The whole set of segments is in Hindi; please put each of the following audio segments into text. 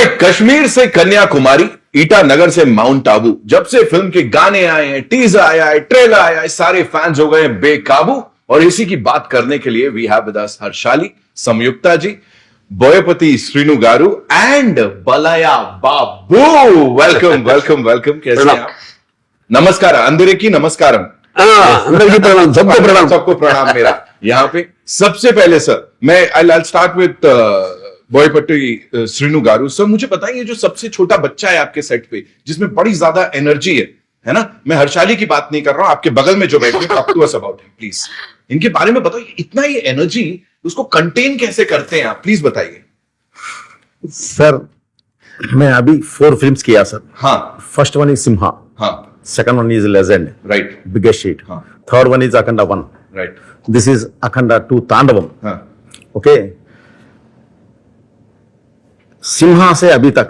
ऑलराइट, कश्मीर से कन्याकुमारी, ईटानगर से माउंट आबू, जब से फिल्म के गाने आए हैं, टीजर आया है, ट्रेलर आया है, सारे फैंस हो गए हैं बेकाबू। और इसी की बात करने के लिए we have with us Harshali, Samyuktha ji, Boyapati Srinu garu and Balayya Babu. Welcome welcome welcome. कैसे हैं आप? नमस्कार, अंदर की नमस्कारम। अंदर की प्रणाम, सबको प्रणाम, सबको प्रणाम मेरा यहाँ पे। सबसे पहले सर मैं I start with Boyapati Srinu garu. Sir मुझे बताइए, जो सबसे छोटा बच्चा है आपके सेट पे, जिसमें बड़ी ज्यादा एनर्जी है ना? मैं हर्षाली की बात नहीं कर रहा हूं, आपके बगल में जो बैठे talk to us about him please. इनके बारे में बताइए, इतना ही एनर्जी उसको कंटेन कैसे करते हैं आप, प्लीज बताइए। सर मैं अभी 4 फिल्म्स किया सर। हाँ। फर्स्ट वन इज सिम्हा, हाँ। Second one is Legend, right, biggest hit. हाँ। Third one is Akhanda 1, right. This is Akhanda 2 Tandavam. हाँ। ओके, सिम्हा से अभी तक,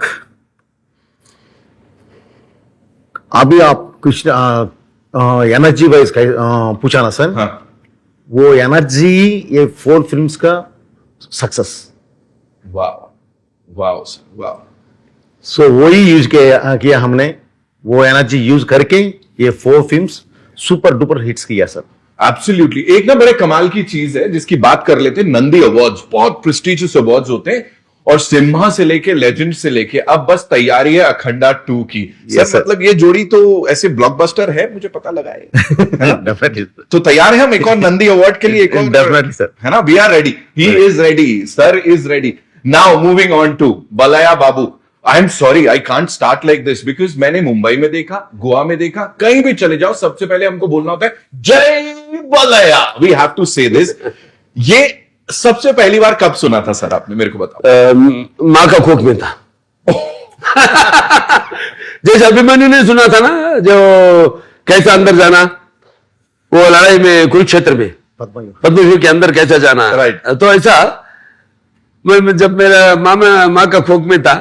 अभी आप कुछ एनर्जी वाइज पूछा ना सर। हाँ। वो एनर्जी ये 4 फिल्म्स का सक्सेस। वाह वाह वाह। सो वही यूज किया हमने, वो एनर्जी यूज करके ये 4 फिल्म्स सुपर डुपर हिट्स किया सर। एब्सोल्युटली। एक ना बड़े कमाल की चीज है जिसकी बात कर लेते हैं, नंदी अवार्ड्स, बहुत प्रेस्टिजियस अवार्ड्स होते हैं, और सिम्हा से लेके लेजेंड से लेके अब बस तैयारी है अखंडा 2 की। Yes, सर मतलब ये जोड़ी तो ऐसे ब्लॉकबस्टर है, मुझे पता लगा है। डेफिनेटली। तो तैयार है हम एक और नंदी अवार्ड के लिए, एक और? डेफिनेटली सर, है ना? We are ready, he is ready, sir is ready. Now moving on to Balayya Babu. I am sorry, I can't start like this because मैंने मुंबई में देखा, गोवा में देखा, कहीं भी चले जाओ सबसे पहले हमको बोलना होता है जय बलया। वी हैव टू से दिस। ये सबसे पहली बार कब सुना था सर आपने, मेरे को बताओ। माँ का कोख में था। जैसे अभिमन्यु ने सुना था ना, जो कैसा अंदर जाना, वो लड़ाई में कुरुक्षेत्र में पद्मव्यूह के अंदर कैसा जाना, राइट। तो ऐसा मैं जब मेरा माँ का कोख में था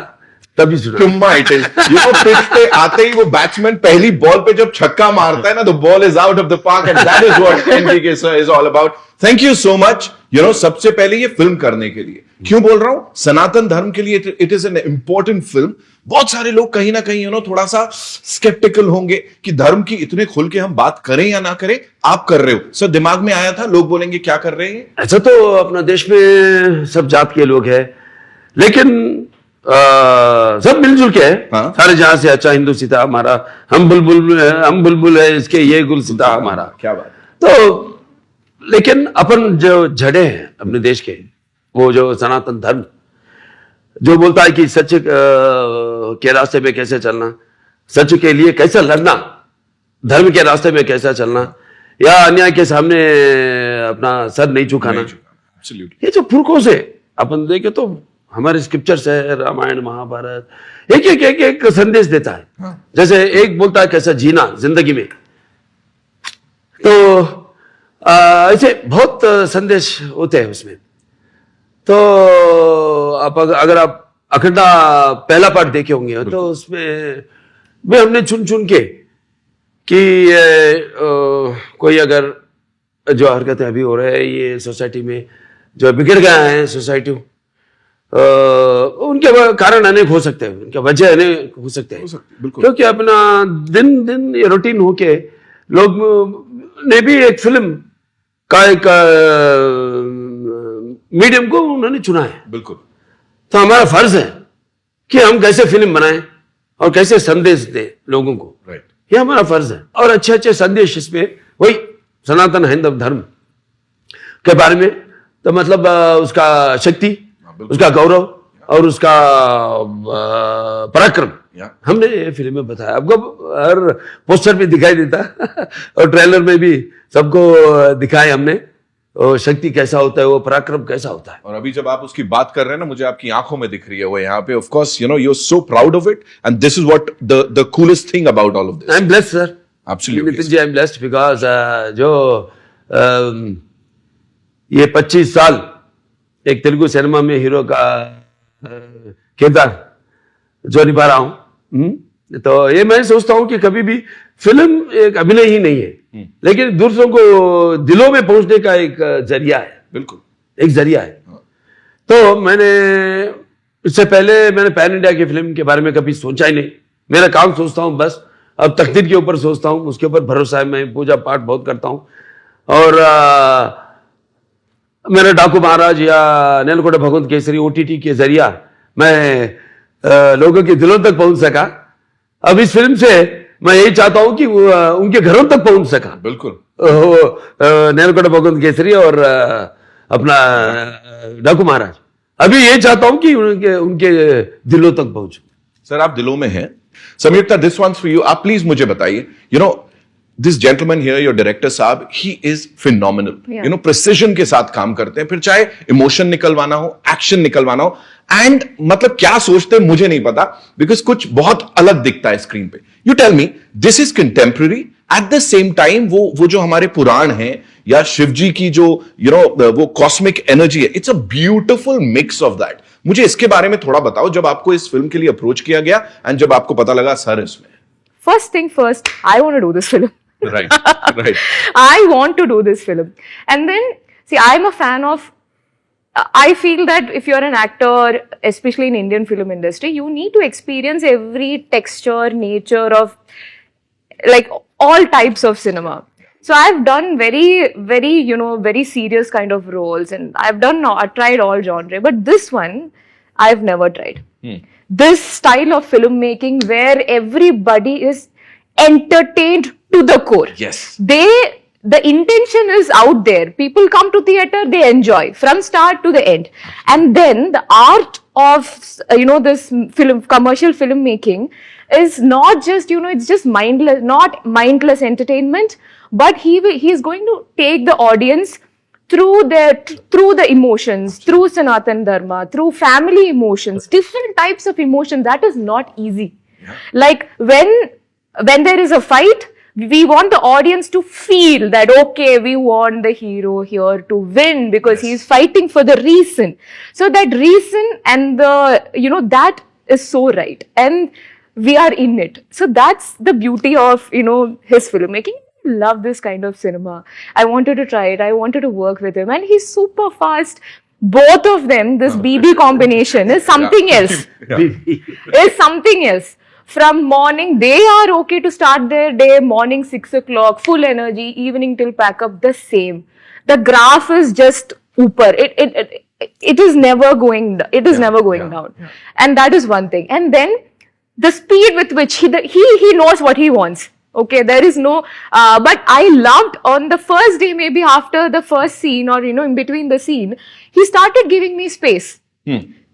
तभी सुना। पिच पे आते ही वो बैट्समैन पहली बॉल पे जब छक्का मारता है ना, the ball is out of the park and that is what NDK sir is all about. Thank you so much. सबसे पहले ये फिल्म करने के लिए क्यों बोल रहा हूं, सनातन धर्म के लिए it is an important film. बहुत सारे लोग कहीं ना कहीं थोड़ा सा स्केप्टिकल होंगे कि धर्म की इतने खुल के हम बात करें या ना करें। आप कर रहे हो सर, दिमाग में आया था लोग बोलेंगे क्या कर रहे हैं? ऐसा तो अपना देश में सब जात के लोग हैं, लेकिन सब मिलजुल के है। हाँ? सारे जहां से अच्छा हिंदू सीता हमारा, हम बुलबुल है इसके, ये गुल सीता हमारा। क्या बात। तो लेकिन अपन जो जड़े हैं अपने देश के, वो जो सनातन धर्म जो बोलता है कि सच के रास्ते में कैसे चलना, सच के लिए कैसे लड़ना, धर्म के रास्ते में कैसा चलना, या अन्याय के सामने अपना सर नहीं झुकाना। ये जो पुरखों से अपन देखे तो हमारे स्क्रिप्चर्स है, रामायण महाभारत, एक संदेश देता है। हाँ। जैसे एक बोलता है कैसा जीना जिंदगी में, तो ऐसे बहुत संदेश होते हैं उसमें। तो अगर आप अखंडा पहला पार्ट देखे होंगे तो उसमें भी हमने चुन चुन के कि कोई अगर जो हरकतें अभी हो रहे हैं ये सोसाइटी में, जो बिगड़ गया है सोसाइटी, उनके कारण अनेक हो सकते हैं, उनके वजह अनेक हो सकते हैं। क्योंकि अपना दिन दिन ये रूटीन होके लोग ने भी एक फिल्म का एक मीडियम को उन्होंने चुना है। बिल्कुल। तो हमारा फर्ज है कि हम कैसे फिल्म बनाएं और कैसे संदेश दें लोगों को। राइट। ये हमारा फर्ज है। और अच्छे अच्छे संदेश इसमें, वही सनातन हिंदू धर्म के बारे में, तो मतलब उसका शक्ति, उसका गौरव और उसका पराक्रम हमने ये फिल्म में बताया। आपको हर पोस्टर में दिखाई देता और ट्रेलर में भी सबको दिखाया हमने, वो शक्ति कैसा होता है, वो पराक्रम कैसा होता है। और अभी जब आप उसकी बात कर रहे हैं ना, मुझे आपकी आंखों में दिख रही है वो यहाँ पे। Of course you are so proud of it and this is what the coolest thing about all of this. I am blessed sir. Absolutely Nitin ji, I am blessed because जो ये 25 साल एक तेलुगु सिनेमा में हीरो का किरदार जो निभा रहा हूं, तो ये मैं सोचता हूं कि कभी भी फिल्म एक अभिनय ही नहीं है, लेकिन दूसरों को दिलों में पहुंचने का एक जरिया है। बिल्कुल, एक जरिया है। तो मैंने इससे पहले मैंने पैन इंडिया की फिल्म के बारे में कभी सोचा ही नहीं। मेरा काम सोचता हूँ बस, अब तकदीर के ऊपर सोचता हूँ, उसके ऊपर भरोसा है। मैं पूजा पाठ बहुत करता हूँ और मेरा डाकू महाराज या नेलकोटा भगवंत केसरी OTT के जरिया मैं लोगों के दिलों तक पहुंच सका। अब इस फिल्म से मैं यही चाहता हूं कि वो उनके घरों तक पहुंच सका। बिल्कुल नेलकोटा भगवंत केसरी और अपना डाकू महाराज, अभी ये चाहता हूं कि उनके दिलों तक पहुंचूं। सर आप दिलों में हैं। Samyuktha, this ones for you. आप प्लीज मुझे बताइए, you know this gentleman here, your director साहब, he is phenomenal. You know precision के साथ काम करते हैं, फिर चाहे इमोशन निकलवाना हो, एक्शन निकलवाना हो, एंड मतलब क्या सोचते हैं मुझे नहीं पता, बिकॉज कुछ बहुत अलग दिखता है स्क्रीन पे। You tell me, this is contemporary, at the same time वो जो हमारे पुराण हैं या शिव जी की जो वो कॉस्मिक एनर्जी है, it's a beautiful mix of that. मुझे इसके बारे में थोड़ा बताओ, जब आपको इस फिल्म के लिए अप्रोच किया गया एंड जब आपको पता लगा सर इसमें। First thing first, I want to do this film. Right. I want to do this film. And then, see, I'm a fan of, I feel that if you're an actor, especially in Indian film industry, you need to experience every texture, nature of, like, all types of cinema. So I've done very, very serious kind of roles, and I've tried all genre, but this one, I've never tried. This style of filmmaking where everybody is entertained to the core. Yes. The intention is out there. People come to theater, they enjoy from start to the end. And then the art of, this commercial filmmaking is not just, it's just not mindless entertainment, but he is going to take the audience through the emotions, through Sanatan Dharma, through family emotions, different types of emotions. That is not easy. Like when there is a fight, we want the audience to feel that, okay, we want the hero here to win because he's fighting for the reason. So that reason and that is so right. And we are in it. So that's the beauty of, his filmmaking. Love this kind of cinema. I wanted to try it. I wanted to work with him, and he's super fast. Both of them, this BB combination is something else. Is something else. From morning, they are okay to start their day, morning 6 o'clock, full energy, evening till pack up, the same. The graph is just upper. It is never going, never going down. And that is one thing. And then the speed with which he knows what he wants. Okay, there is no, but I loved on the first day, maybe after the first scene or, in between the scene, he started giving me space.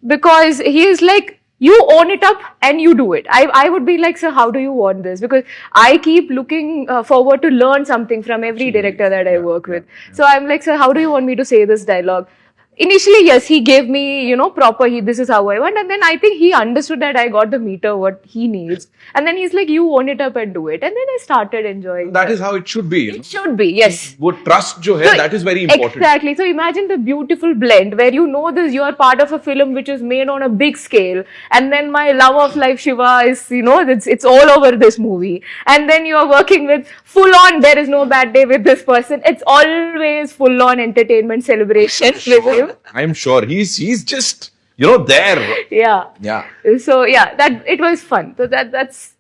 Because he is like, you own it up and you do it. I would be like, sir, how do you want this? Because I keep looking forward to learn something from every director that I work with. So I'm like, sir, how do you want me to say this dialogue? Initially, yes, he gave me, proper, this is how I want. And then I think he understood that I got the meter, what he needs. And then he's like, you own it up and do it. And then I started enjoying That is how it should be. It should be, yes. वो trust जो है, that is very important. Exactly. So imagine the beautiful blend where you are part of a film which is made on a big scale. And then my love of life, Shiva, is, it's all over this movie. And then you are working with full on, there is no bad day with this person. It's always full on entertainment celebration with him. I'm sure he's just there. Yeah. So yeah, that it was fun. So that's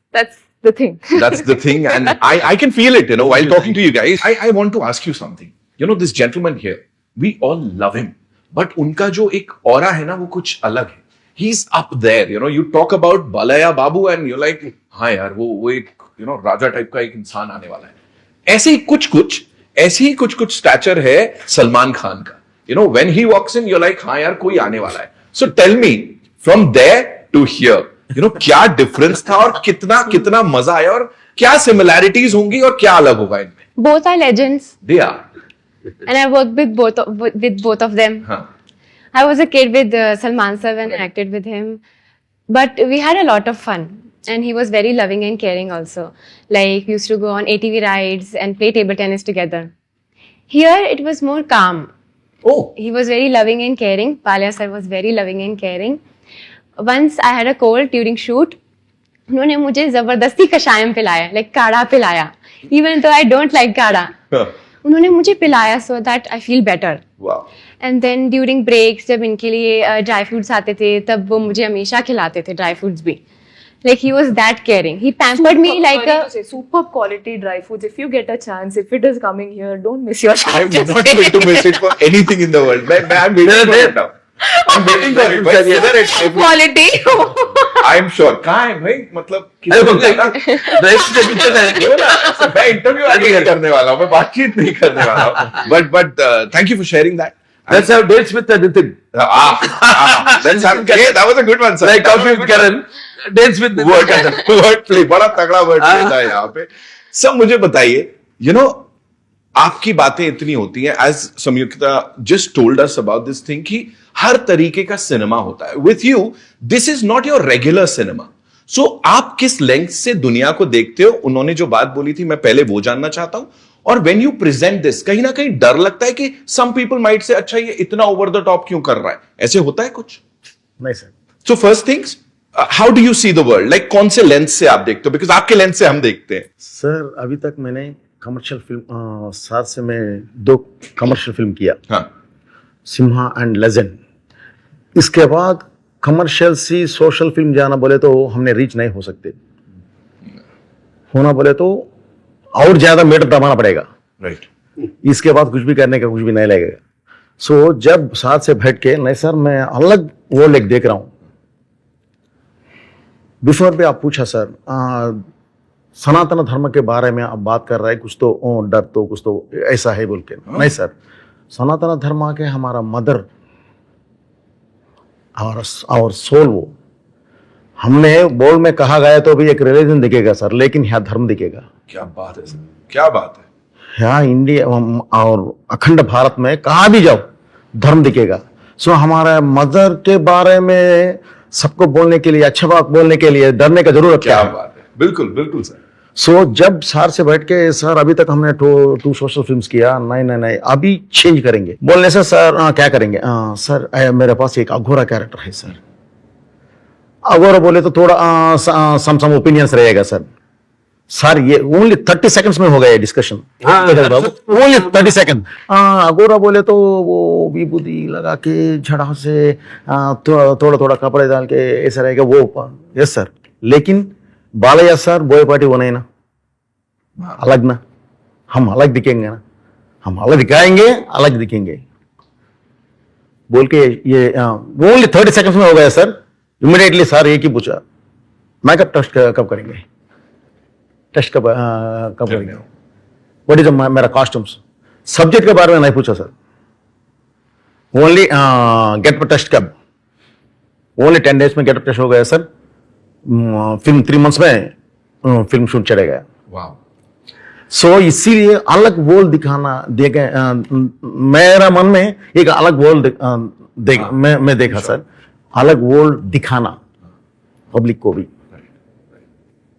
the thing. That's the thing, and I can feel it. While talking to you guys, I want to ask you something. This gentleman here, we all love him, but उनका जो एक aura है ना, वो कुछ अलग है. He's up there. You talk about Balaya Babu, and you're like, हाँ यार, वो एक राजा टाइप का एक इंसान आने वाला है. ऐसे ही कुछ स्टैचर है सलमान खान का. When he walks in, you're like, हाँ यार, कोई आने वाला है. So tell me, from there to here, क्या डिफरेंस था और कितना मजा आया और क्या सिमिलैरिटीज होंगी और क्या अलग होगा इनमें? Both are legends. They are. And I worked with both of them. Huh. I was a kid with Salman sir and acted with him. But we had a lot of fun. And he was very loving and caring also. Like, we used to go on ATV rides and play table tennis together. Here, it was more calm. Oh. He was very loving and caring. Palya sir was very loving and caring. Once I had a cold during shoot. उन्होंने मुझे जबरदस्ती कषायम पिलाया, like काढ़ा पिलाया. Even though I don't like काढ़ा. उन्होंने मुझे पिलाया so that I feel better. Wow. And then during breaks जब इनके लिए ड्राई फ्रूट्स आते थे तब वो मुझे हमेशा खिलाते थे ड्राई फ्रूट्स भी. Like he was that caring. He pampered me like a Super quality dry foods. If you get a chance, if it is coming here, don't miss your chance. I'm not going to miss it for anything in the world. I'm waiting for it now. I'm waiting for it. But whether it- Quality. I'm sure. कहाँ है भाई? मतलब अरे किसी बोलते को जाना- ड्रेस के पीछे है बोला, मैं इंटरव्यू आगे नहीं करने वाला हूँ, मैं बातचीत नहीं करने वाला हूँ. But thank you for sharing that. That's how dates with Nitin. That was a good one, sir. Like coffee with Karan, dates with Nitin. Word play बड़ा तगड़ा वर्ड प्ले था यहाँ पे. सब मुझे बताइए, you know, आपकी बातें इतनी होती हैं, as Samyuktha just told us about this thing, कि हर तरीके का सिनेमा होता है. With you this is not your regular cinema. So आप किस लेंथ से दुनिया को देखते हो? उन्होंने जो बात बोली थी, मैं पहले वो जानना चाहता हूं. और व्हेन यू प्रेजेंट दिस, कहीं ना कहीं डर लगता है कि सम पीपल माइट से, अच्छा ये इतना ओवर द टॉप क्यों कर रहा है? ऐसे होता है कुछ? नहीं sir. So first things, how do you see the world? Like कौन से लेंस से आप देखते हो? बिकॉज आपके लेंस से हम देखते हैं. सर अभी तक मैंने कमर्शियल फिल्म 7 से मैं 2 कमर्शियल फिल्म किया, हाँ. Simha and legend. इसके बाद कमर्शियल सी सोशल फिल्म जाना बोले तो हमने रीच नहीं हो सकते. होना बोले तो और ज्यादा मीटर दबाना पड़ेगा. राइट. इसके बाद कुछ भी करने का कुछ भी नहीं लगेगा. सो जब साथ से बैठ के, नहीं सर मैं अलग वर्ल्ड एक देख रहा हूं. बिफोर भी आप पूछा सर, सनातन धर्म के बारे में आप बात कर रहे हैं, कुछ तो डर तो कुछ तो ऐसा है बोल के. नहीं सर, सनातन धर्म के हमारा मदर और सोल, वो हमने बोल में कहा गया तो भी एक रिलीजन दिखेगा सर, लेकिन यहाँ धर्म दिखेगा. क्या बात है सर, क्या बात है. यहाँ इंडिया और अखंड भारत में कहाँ भी जाओ धर्म दिखेगा. सो हमारा मदर के बारे में सबको बोलने के लिए, अच्छा बात बोलने के लिए डरने का जरूरत क्या क्या है? बात है. बिल्कुल बिल्कुल सर. सो जब सर से बैठ के, सर अभी तक हमने 2 सोशल फिल्म्स किया, नहीं अभी चेंज करेंगे बोलने से सर क्या करेंगे? सर मेरे पास एक अघोरा कैरेक्टर है सर. अघोरा बोले तो थोड़ा सम ओपिनियंस रहेगा सर. सर ये ओनली 30 सेकंड्स में हो गया डिस्कशन. Only 30 second. अघोरा बोले तो वो विभूति लगा के झड़ा से थोड़ा थोड़ा कपड़े डाल के ऐसा रहेगा वो. यस सर, लेकिन बालैया सर बोयपाटी वो नहीं ना, अलग ना. हम अलग दिखेंगे ना, हम अलग दिखाएंगे, अलग दिखेंगे बोल के ये ओनली 30 सेकंड्स में हो गया सर. इमीडिएटली सर एक ही पूछा, मेकअप टेस्ट कब करेंगे? टेस्ट कब करेंगे? व्हाट इज मेरा कॉस्ट्यूम्स? सब्जेक्ट के बारे में नहीं पूछा सर. ओनली गेटअप टेस्ट कब? ओनली 10 डेज में गेटअप टेस्ट हो गया सर. फिल्म 3 मंथ्स में फिल्म शूट चले गया. वाह. सो इसीलिए अलग वर्ल्ड दिखाना देखे. मेरा मन में एक अलग वर्ल्ड मैं देखा सर, अलग वर्ल्ड दिखाना पब्लिक को भी.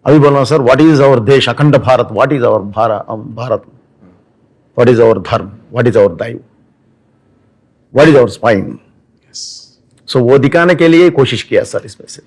अभी बोलना sir, what is our desh Akhand Bharat, what is our Bharat, what is our dharma, what is our daiv, what is our spine. So वो दिखाने के लिए कोशिश किया सर इसमें से.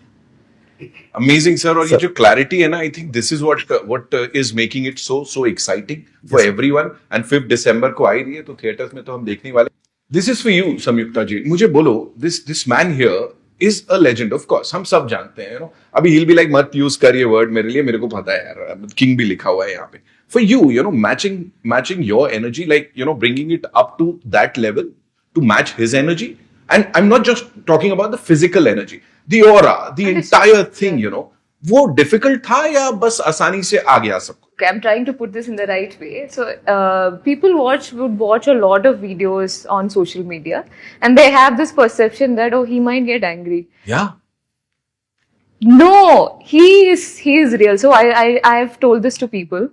Amazing sir. और ये जो क्लैरिटी है ना, I think this is what is making it so exciting for everyone. And 5 दिसंबर को आई रही है, तो थिएटर्स में तो हम देखने वाले. This is for you Sanyukta जी. मुझे बोलो, this man here is a legend. Of course हम सब जानते हैं, यू नो. अभी हिल बी लाइक मत यूज कर ये वर्ड मेरे लिए, मेरे को पता है यार, किंग भी लिखा हुआ है यहाँ पे. For you, you know, matching your energy, like you know, bringing it up to that level to match his energy. And I am not just talking about the physical energy, the aura, the entire thing, you know, वो difficult था या बस आसानी से आ गया सबको? Okay, I'm trying to put this in the right way. So, people would watch a lot of videos on social media, and they have this perception that, oh, he might get angry. Yeah. No, he is real. So I have told this to people.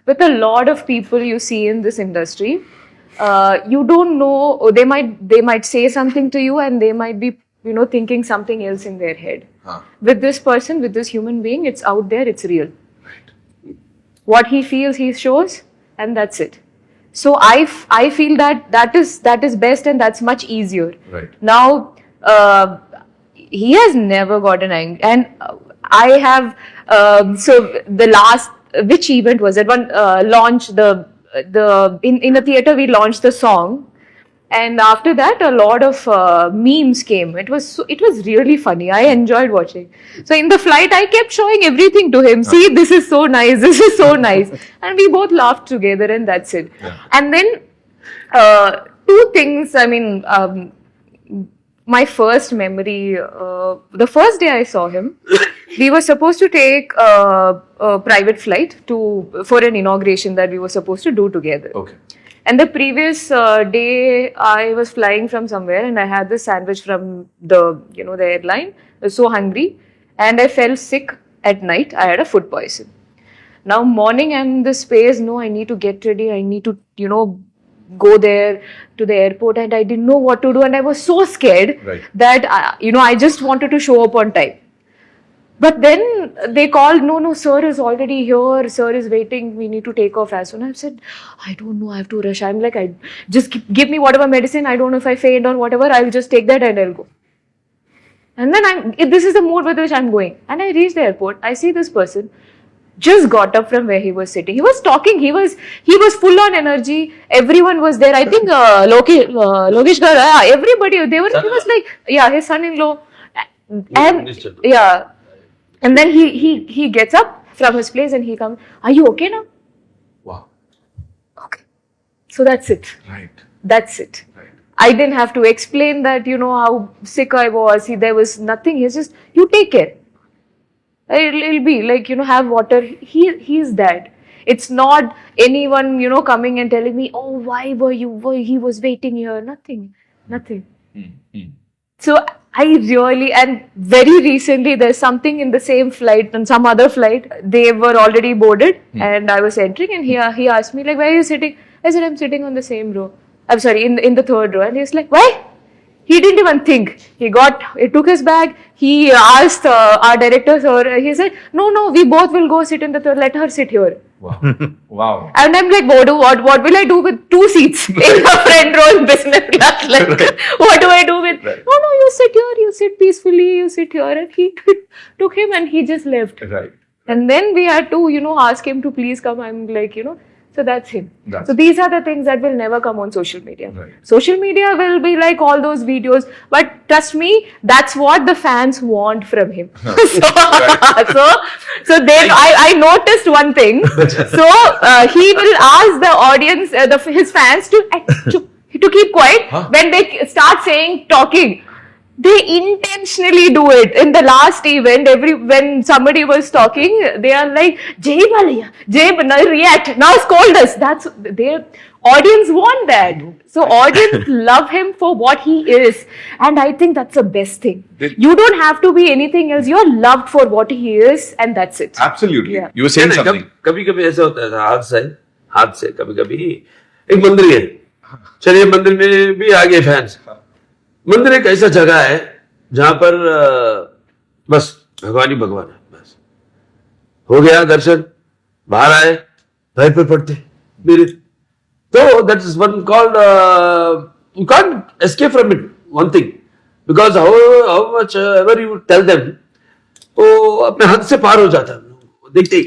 With a lot of people you see in this industry, you don't know. They might say something to you, and they might be, you know, thinking something else in their head. With this person, with this human being, it's out there, it's real. What he feels, he shows, and that's it. So I feel that is best, and that's much easier. Right. Now, he has never gotten angry, and I have. So the last, which event was it? One launch in a theater we launched the song. And after that, a lot of memes came. It was really funny. I enjoyed watching. So in the flight, I kept showing everything to him. See, this is so nice. This is so nice. And we both laughed together, and that's it. And then two things. I mean, my first memory. The first day I saw him, we were supposed to take a private flight for an inauguration that we were supposed to do together. Okay. And the previous day, I was flying from somewhere, and I had this sandwich from the airline. I was so hungry, and I fell sick at night. I had a food poison. Now morning, I'm in this space. No, I need to get ready. I need to, go there to the airport, and I didn't know what to do, and I was so scared that I just wanted to show up on time. But then they called, no, sir is already here. Sir is waiting. We need to take off as soon. I said, I don't know. I have to rush. I'm like, just give me whatever medicine. I don't know if I faint or whatever. I'll just take that and I'll go. And then this is the mood with which I'm going. And I reached the airport. I see this person just got up from where he was sitting. He was talking. He was full on energy. Everyone was there. I think Lokesh Garu, everybody. He was like, his son-in-law. And yeah. And then he gets up from his place and he comes, are you okay now? Wow. Okay. So that's it. Right. That's it. Right. I didn't have to explain that, how sick I was. There was nothing. He's just, you take care. It'll be like, have water. He's that. It's not anyone, coming and telling me, oh, why he was waiting here. Nothing. So I really, and very recently, there's something in the same flight and some other flight. They were already boarded and I was entering, and he asked me, like, where are you sitting? I said, I'm sitting on the same row. I'm sorry, in the third row. And he's like, why? He didn't even think. He took his bag. He asked our director, sir, he said, no, we both will go sit in the third. Let her sit here. Wow. Wow. And I'm like, what will I do with 2 seats in the front row in business class? Like, what do I do with? No, you sit here, you sit peacefully, you sit here. And he took him and he just left. Right. And then we had to, ask him to please come. I'm like, so that's him. So these are the things that will never come on social media. Right. Social media will be like all those videos, but trust me, that's what the fans want from him. So then I noticed one thing. So he will ask the audience, his fans to keep quiet when they start talking. They intentionally do it. In the last event, when somebody was talking, they are like, Jai Balaya, react, now scold us. That's their audience want that. So audience love him for what he is. And I think that's the best thing. You don't have to be anything else. You're loved for what he is, and that's it. Absolutely. Yeah. You were saying something. कभी ऐसा होता है हाथ से कभी एक मंदिर है, चलिए मंदिर में भी आ गए फैंस। मंदिर एक ऐसा जगह है जहां पर बस भगवान ही भगवान है। बस हो गया दर्शन, बाहर आए, पैर पे पड़ते मेरे, तो that is one called you can't escape from it one thing, because how much ever you tell them, वो अपने हद से पार हो जाता है देखते ही,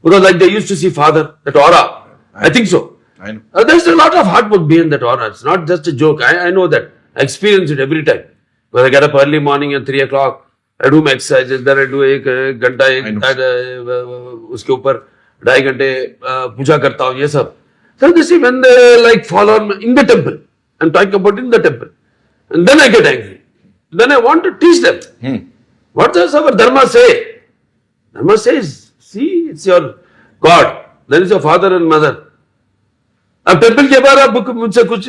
because like they used to see father, that aura, I think so, there's a lot of hard work behind that aura. It's not just a joke. I know that. I experience it every time. When I get up early morning at 3 o'clock, I do my exercises, then I do एक घंटा उसके ऊपर 2.5 घंटे पूजा करता हूँ, ये सब. So this is when they like fall on in the temple. I'm talking about in the temple. And then I get angry. Then I want to teach them. What does our Dharma say? Dharma says, see, it's your God. Then it's your father and mother. अब टेम्पल के बाहर आप मुझसे कुछ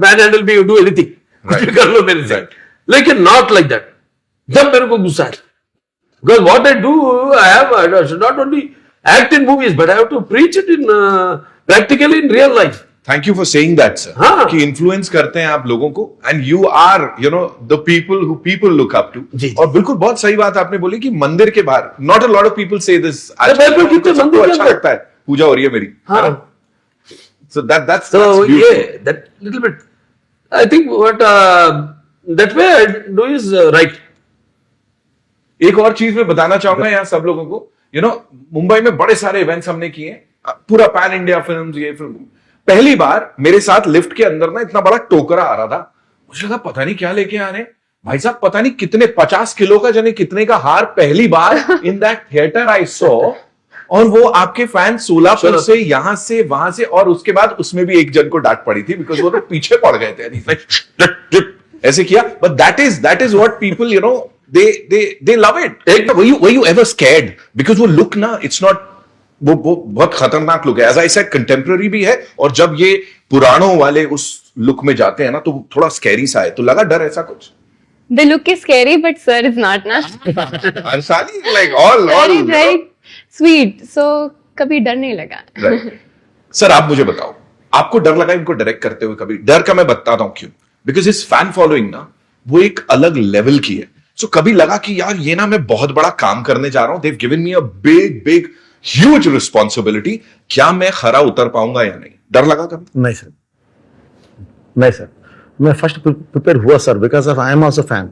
मैन हैंडल भी डू एनीथिंग, कुछ भी कर लो मेरे से, लेकिन नॉट लाइक दैट. जब मेरे को गुस्सा है, because what I do, I have not only act in movies but I have to preach it in practically in real life. Thank you for saying that sir. हाँ. कि इन्फ्लुएंस करते हैं आप लोगों को, and you are the people who people look up to. और बिल्कुल बहुत सही बात आपने बोली कि मंदिर के बाहर, not a lot of people से दिस. सबको अच्छा लगता है, पूजा हो रही है मेरी. हाँ. So that's So beautiful. yeah, that little bit. I think what that way I do is right. एक और चीज मैं बताना चाहूंगा यहाँ सब लोगों को. मुंबई में बड़े सारे इवेंट्स हमने किए, पूरा पैन इंडिया फिल्म्स, ये फिल्म, पहली बार मेरे साथ लिफ्ट के अंदर ना इतना बड़ा टोकरा आ रहा था, मुझे लगा पता नहीं क्या लेके आ रहे हैं भाई साहब, पता नहीं कितने 50 किलो का जाने कितने का हार पहली बार in that theatre I saw, और वो आपके फैन सोलापुर से यहां से वहां से, और उसके बाद उसमें भी एक जन को डांट पड़ी थी बिकॉज वो तो पीछे पड़ गए थे ऐसे किया, but that is what people they love it. Were you ever scared? Because वो look ना, it's not, वो बहुत खतरनाक लुक है. As I said, contemporary भी है, और जब ये पुरानों वाले उस लुक में जाते हैं ना तो थोड़ा स्कैरी सा है. तो लगा डर ऐसा कुछ? The look is scary, but sir is not, na? Ansari, like all. Very sweet. So कभी डर नहीं लगा. Right. सर आप मुझे बताओ, आपको डर लगा इनको डायरेक्ट करते हुए कभी? डर का मैं बताता हूं क्यों. बिकॉज इस फैन फॉलोइंग ना वो एक अलग लेवल की है. सो कभी लगा कि यार ये ना मैं बहुत बड़ा काम करने जा रहा हूं, they've given me a big huge responsibility, क्या मैं खरा उतर पाऊंगा या नहीं? डर लगा कभी? नहीं सर, मैं फर्स्ट प्रिपेयर हुआ sir, because of I am also fan.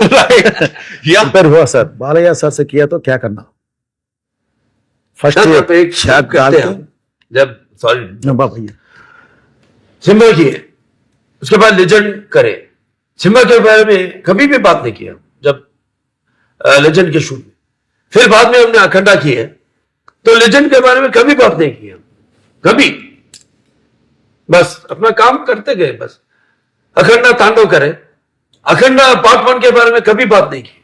Prepare हुआ सर, बालैया सर से किया तो क्या करना. फर्स्ट एक शाक करते हैं जब, सॉरी भैया, सिम्बा की है, उसके बाद लेजेंड करे. सिम्बा के बारे में कभी भी बात नहीं किया जब लेजेंड के शूट में. फिर बाद में हमने अखंडा की है, तो लेजेंड के बारे में कभी बात नहीं किया, कभी. बस अपना काम करते गए. बस अखंडा तांडव करे, अखंडा पार्ट 1 के बारे में कभी बात नहीं की.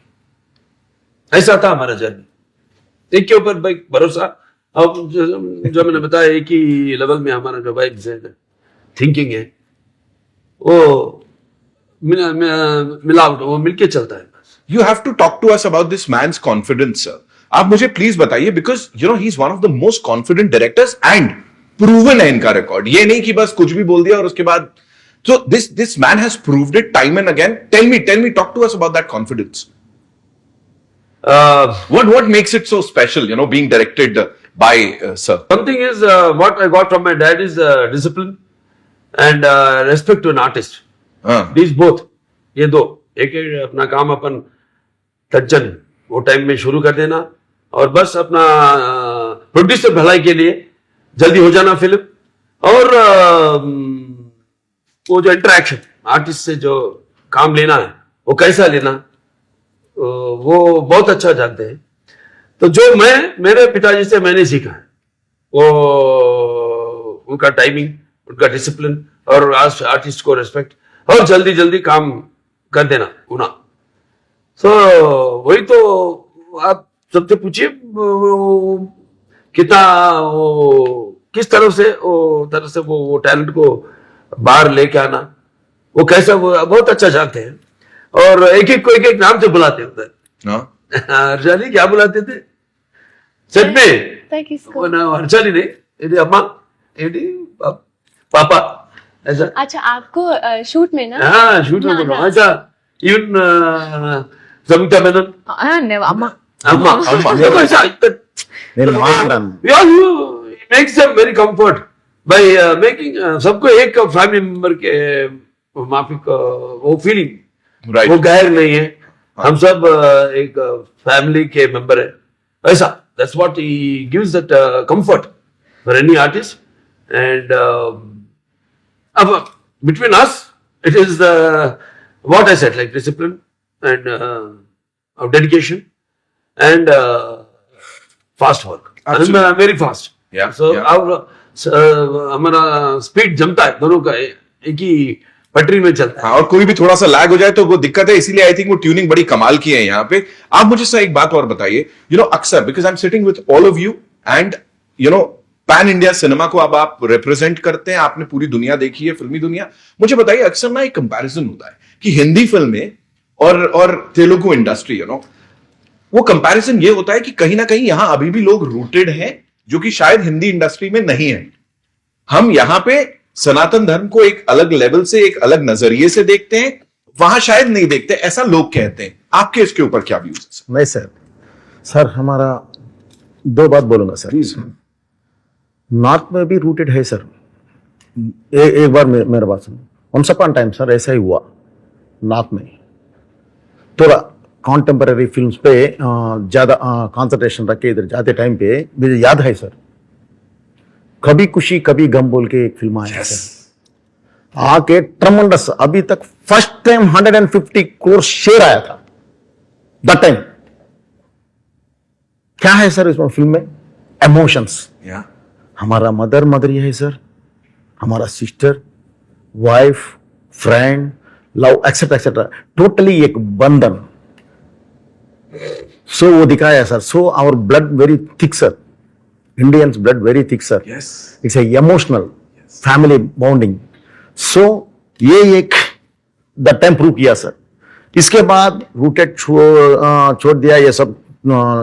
ऐसा था हमारा जर्नी. एक के ऊपर भाई भरोसा. अब जो मैंने बताया, एक ही लेवल में हमारा जो वाइब्स है, थिंकिंग है, वो मिलावट, वो मिलके चलता है. You have to talk to us about this man's confidence, sir. आप मुझे प्लीज बताइए, because you know he is one of the most confident directors and proven है इनका रिकॉर्ड. ये नहीं कि बस कुछ भी बोल दिया और उसके बाद. So this man has proved it time and again. Tell me, talk to us about that confidence. What makes it so special, you know, being directed by sir? Something is what I got from my dad is discipline and respect to an artist. These both. ये दो. एक अपना काम अपन तज्जन वो टाइम में शुरू कर देना, और बस अपना प्रोड्यूसर भलाई के लिए जल्दी हो जाना फिल्म, और वो जो इंटरेक्शन आर्टिस्ट से जो काम लेना है वो कैसा लेना, वो बहुत अच्छा जानते हैं. तो जो मैं मेरे पिताजी से मैंने सीखा है वो उनका टाइमिंग, उनका डिसिप्लिन, और आर्टिस्ट को रेस्पेक्ट, और जल्दी जल्दी काम कर देना गुना. सो वही तो आप सबसे पूछिए कितना किस तरह से वो टैलेंट को बाहर लेके आना, वो कैसा, वो बहुत अच्छा जानते हैं. और एक एक को एक एक नाम से बुलाते हैं उधर. हर्षाली क्या बुलाते थे सेट में? किसको? हर्षाली नहीं, एडी अम्मा, एडी पापा, ऐसा. अच्छा, आपको शूट में ना? हाँ, शूट में बोल रहा हूँ. अच्छा, इवन सविता मेनन, अम्मा. देखो ऐसा makes them very comfort by making सबको एक फैमिली मेंबर के माफिक वो फीलिंग. Right. वो गैर नहीं है, हम सब एक फैमिली के मेंबर है. ऐसा, that's what he gives that comfort for any artist. And अब between us it is what I said, like discipline and dedication and fast work. I'm very fast. Yeah. So हमारा स्पीड जमता है दोनों का, एक ही पटरी में चलता है. हाँ, और कोई भी थोड़ा सा लैग हो जाए तो वो दिक्कत है. इसीलिए आई थिंक वो ट्यूनिंग बड़ी कमाल की है यहाँ पे. आप मुझे सर एक बात और बताइए, यू नो अक्सर because I am sitting with all of you and you know pan India cinema को अब आप रिप्रेजेंट करते हैं, आपने पूरी दुनिया देखी है, फिल्मी दुनिया. मुझे बताइए, अक्सर ना एक कंपैरिजन होता है कि हिंदी फिल्में और तेलुगु इंडस्ट्री, यू नो, वो कंपैरिजन ये होता है कि कहीं ना कहीं यहां अभी भी लोग रूटेड हैं जो कि शायद हिंदी इंडस्ट्री में नहीं है. हम यहां पे सनातन धर्म को एक अलग लेवल से, एक अलग नजरिए से देखते हैं, वहां शायद नहीं देखते, ऐसा लोग कहते हैं. आपके इसके ऊपर क्या व्यूज है? नहीं सर, हमारा दो बात बोलूंगा सर. नॉर्थ में भी रूटेड है सर. एक बार मेरा बात सुनो. वंस अपॉन टाइम सर ऐसा ही हुआ. नॉर्थ में थोड़ा कॉन्टेम्पररी फिल्म्स पे ज्यादा कंसंट्रेशन रख के इधर जाते टाइम पे मुझे याद है सर, कभी खुशी कभी गम बोल के एक फिल्म आया सर, आके ट्रमेंडस, अभी तक फर्स्ट टाइम 150 करोड़ शेयर आया था दैट टाइम। क्या है सर इसमें फिल्म में? इमोशंस। Yeah. हमारा मदर ये है सर, हमारा sister, wife, friend, love etcetera etcetera, totally एक बंधन। सो वो दिखाया sir. So our blood very thick sir, Indians blood very thick sir. Yes. It's a emotional family bonding. So ये एक द टाइम प्रूव किया सर। इसके बाद रूटेड छोड़ दिया, ये सब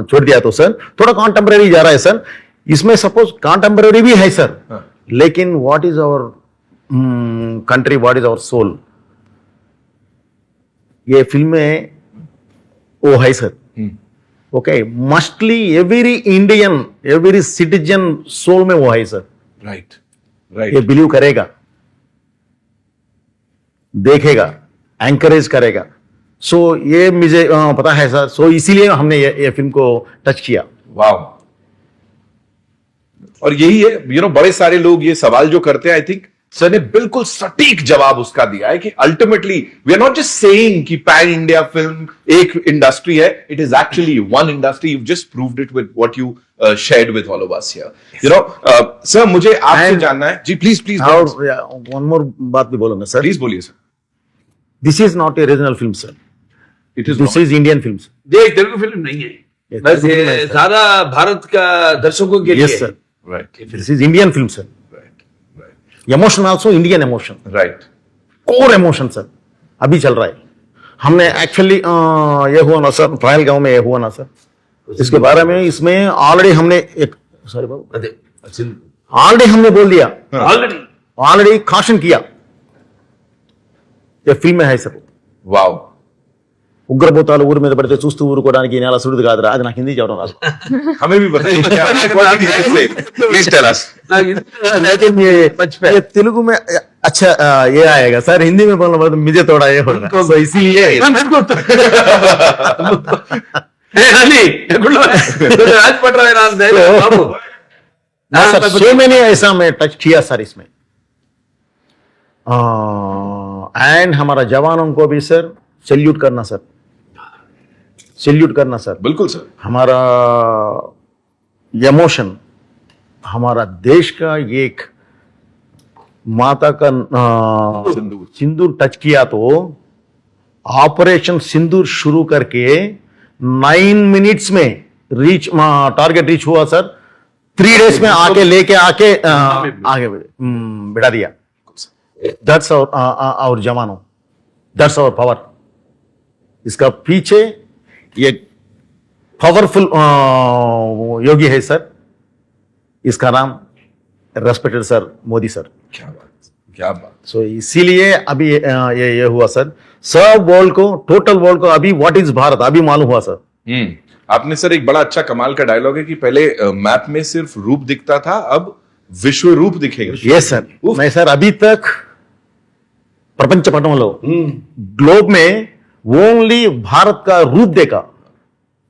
छोड़ दिया तो सर थोड़ा कॉन्टेम्पररी जा रहा है सर। इसमें सपोज कॉन्टेम्पररी भी है सर, लेकिन what is our country, what is our soul, ये फिल्म में वो है sir. Okay, mostly every Indian, every citizen soul में वो है सर। Right. ये Right. बिलीव करेगा, देखेगा, एंकरेज करेगा। सो ये मुझे पता है सर। सो इसीलिए हमने ये फिल्म को टच किया। वाह। और यही है, बड़े सारे लोग ये सवाल जो करते हैं, आई थिंक सर ने बिल्कुल सटीक जवाब उसका दिया है कि ultimately we are not just saying कि पैन इंडिया फिल्म एक इंडस्ट्री है, it is actually one industry. You just proved it with what you shared with all of us here. Sir मुझे आपसे जानना है जी, प्लीज प्लीज और वन मोर बात भी बोलूंगा सर। प्लीज बोलिए sir. This is not a regional film sir, it is this is Indian film. ये एक तेलुगु फिल्म नहीं है, बस ये सारा भारत का दर्शकों के लिए। Yes sir, right this is Indian film sir. Emotion also Indian emotion, right. Core emotion sir अभी चल रहा है। हमने एक्चुअली ये हुआ ना सर, ट्रायल गांव में ये हुआ ना सर, इसके बारे में इसमें ऑलरेडी हमने एक सॉरी बाबू, ऑलरेडी हमने बोल दिया, ऑलरेडी काशन किया। ये फिल्म में है सर। वाओ। ఉగ్రభూతాలు ఊరి మీద పడితే చూస్తూ ఊరుకోవడానికి ఈ నెల సుడిది కాదురా, అది నాకు హిందీ చెప్పడం రాదు। हमें भी बताइए क्या प्लीज टेल अस। लेकिन ये तेलुगु में अच्छा ये आएगा सर, हिंदी में बोलना पड़ता मुझे थोड़ा ये होगा, तो इसीलिए सो मैंने ऐसा मैं टच किया सर इसमें। एंड हमारा जवानों को भी सर सैल्यूट करना सर, सैल्यूट करना सर। बिल्कुल सर। हमारा इमोशन, हमारा देश का एक माता का सिंदूर टच किया तो ऑपरेशन सिंदूर शुरू करके 9 मिनट्स में रीच टारगेट रीच हुआ सर। 3 डेज में आके लेके आके आगे बढ़ा दिया। दैट्स आवर जवानों, दैट्स आवर पावर। इसका पीछे ये पावरफुल योगी है सर, इसका नाम रेस्पेक्टेड सर मोदी सर। क्या बात, क्या बात। सो इसीलिए अभी ये हुआ सर। सब वर्ल्ड को, टोटल वर्ल्ड को अभी व्हाट इज भारत अभी मालूम हुआ सर। आपने सर एक बड़ा अच्छा कमाल का डायलॉग है कि पहले मैप में सिर्फ रूप दिखता था, अब विश्व रूप दिखेगा। Yes sir. मैं सर अभी तक प्रपंच पटंलो ग्लोब में ओनली भारत का रूप देखा,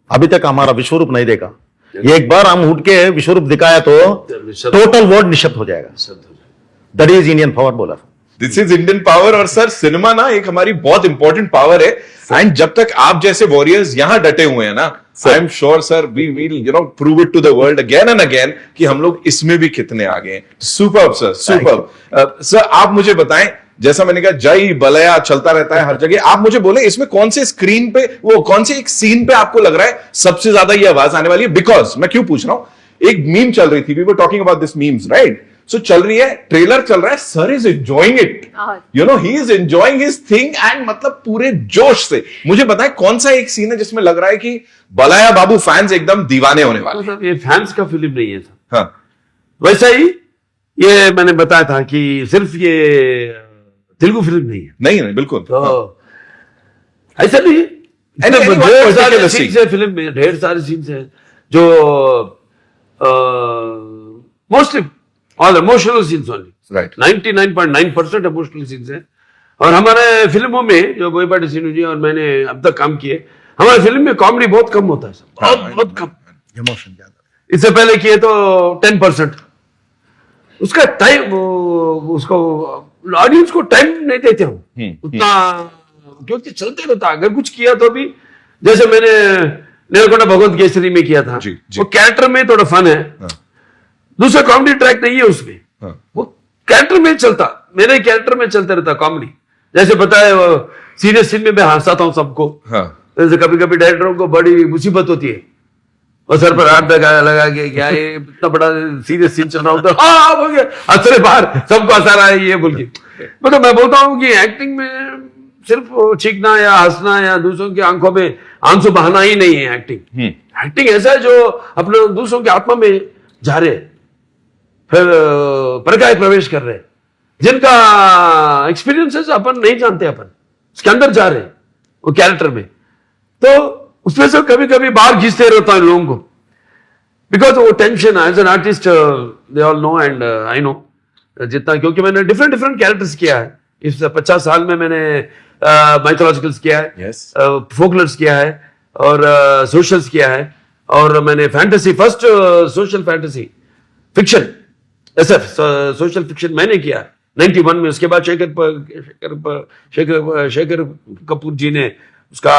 अभी तक हमारा विश्व रूप नहीं देखा। एक बार हम उठ के विश्व रूप दिखाया तो टोटल वर्ल्ड निशब्द हो जाएगा। दैट इज इंडियन पावर बोला। This is Indian power. और सर सिनेमा ना एक हमारी बहुत इंपॉर्टेंट पावर है, एंड जब तक आप जैसे वॉरियर्स यहां डटे हुए हैं ना, I am sure sir we will prove it to the world again and again कि हम लोग इसमें भी कितने आगे हैं। Superb sir, superb. सर आप मुझे बताएं, जैसा मैंने कहा जय बलया चलता रहता है हर जगह, आप मुझे बोले इसमें कौन से स्क्रीन पे, वो कौन से एक सीन पे आपको लग रहा है सबसे ज्यादा ये आवाज आने वाली है? बिकॉज मैं क्यों पूछ रहा हूं, एक मीम चल रही थी, we were talking about this memes, right? So चल रही है, ट्रेलर चल रहा है, sir is enjoying it, he is enjoying his thing and मतलब पूरे जोश से। मुझे बताएं कौन सा एक सीन है जिसमें लग रहा है कि बलाया बाबू फैंस एकदम दीवाने होने वाले हैं? ये फैंस का फिल्म नहीं है सर। हाँ, वैसा ही ये मैंने बताया था कि सिर्फ ये तेलुगु फिल्म नहीं है। नहीं बिल्कुल। तो ऐसा नहीं है, ढेर सारे सीन्स है फिल्म में, ढेर सारे सीन्स है जो mostly all emotional scenes only, right. 99.9% emotional scenes है। और हमारे फिल्मों में जो बोयपाटी सीनू जी और मैंने अब तक काम किए, हमारे फिल्म में कॉमेडी बहुत कम होता है सर, बहुत कम। इमोशन ज्यादा। इससे पहले किए तो 10%, उसका टाइम उसको ऑडियंस को टाइम नहीं देते हम उतना, क्योंकि चलते रहता। अगर कुछ किया तो भी, जैसे मैंने नेलकोंडा भगवंत केसरी में किया था, जी। वो कैरेक्टर में थोड़ा फन है, दूसरा कॉमेडी ट्रैक नहीं है उसमें, वो कैरेक्टर में चलता, मेरे कैरेक्टर में चलता रहता कॉमेडी। जैसे पता है सीरियस सीन में मैं हंसाता हूँ सबको, जैसे कभी कभी डायरेक्टरों को बड़ी मुसीबत होती है, और सर पर हाथ लगा के क्या ये इतना बड़ा सीरियस सीन चल रहा होता है, हाँ हो गया हंसरे बाहर, सबको हंसा रहा है ये बोल के। मतलब मैं बोलता हूँ कि एक्टिंग में सिर्फ चीखना या हंसना या दूसरों की आंखों में आंसू बहाना ही नहीं है एक्टिंग। एक्टिंग ऐसा है जो अपने दूसरों की आत्मा में जा रहे, फिर प्रकाश प्रवेश कर रहे, जिनका एक्सपीरियंसेस अपन नहीं जानते, अपन उसके अंदर जा रहे वो कैरेक्टर में, तो उसमें से कभी कभी बाहर खींचते रहता है लोगों को, बिकॉज वो tension as an artist they all know and I know जितना, क्योंकि मैंने डिफरेंट कैरेक्टर्स किया है इस 50 साल में। मैंने माइथोलॉजिकल्स किया है, फोकलर्स किया है, और सोशल्स किया है, और मैंने fantasy, first social fantasy fiction SF social fiction मैंने किया 91 में। उसके बाद शेखर कपूर जी ने उसका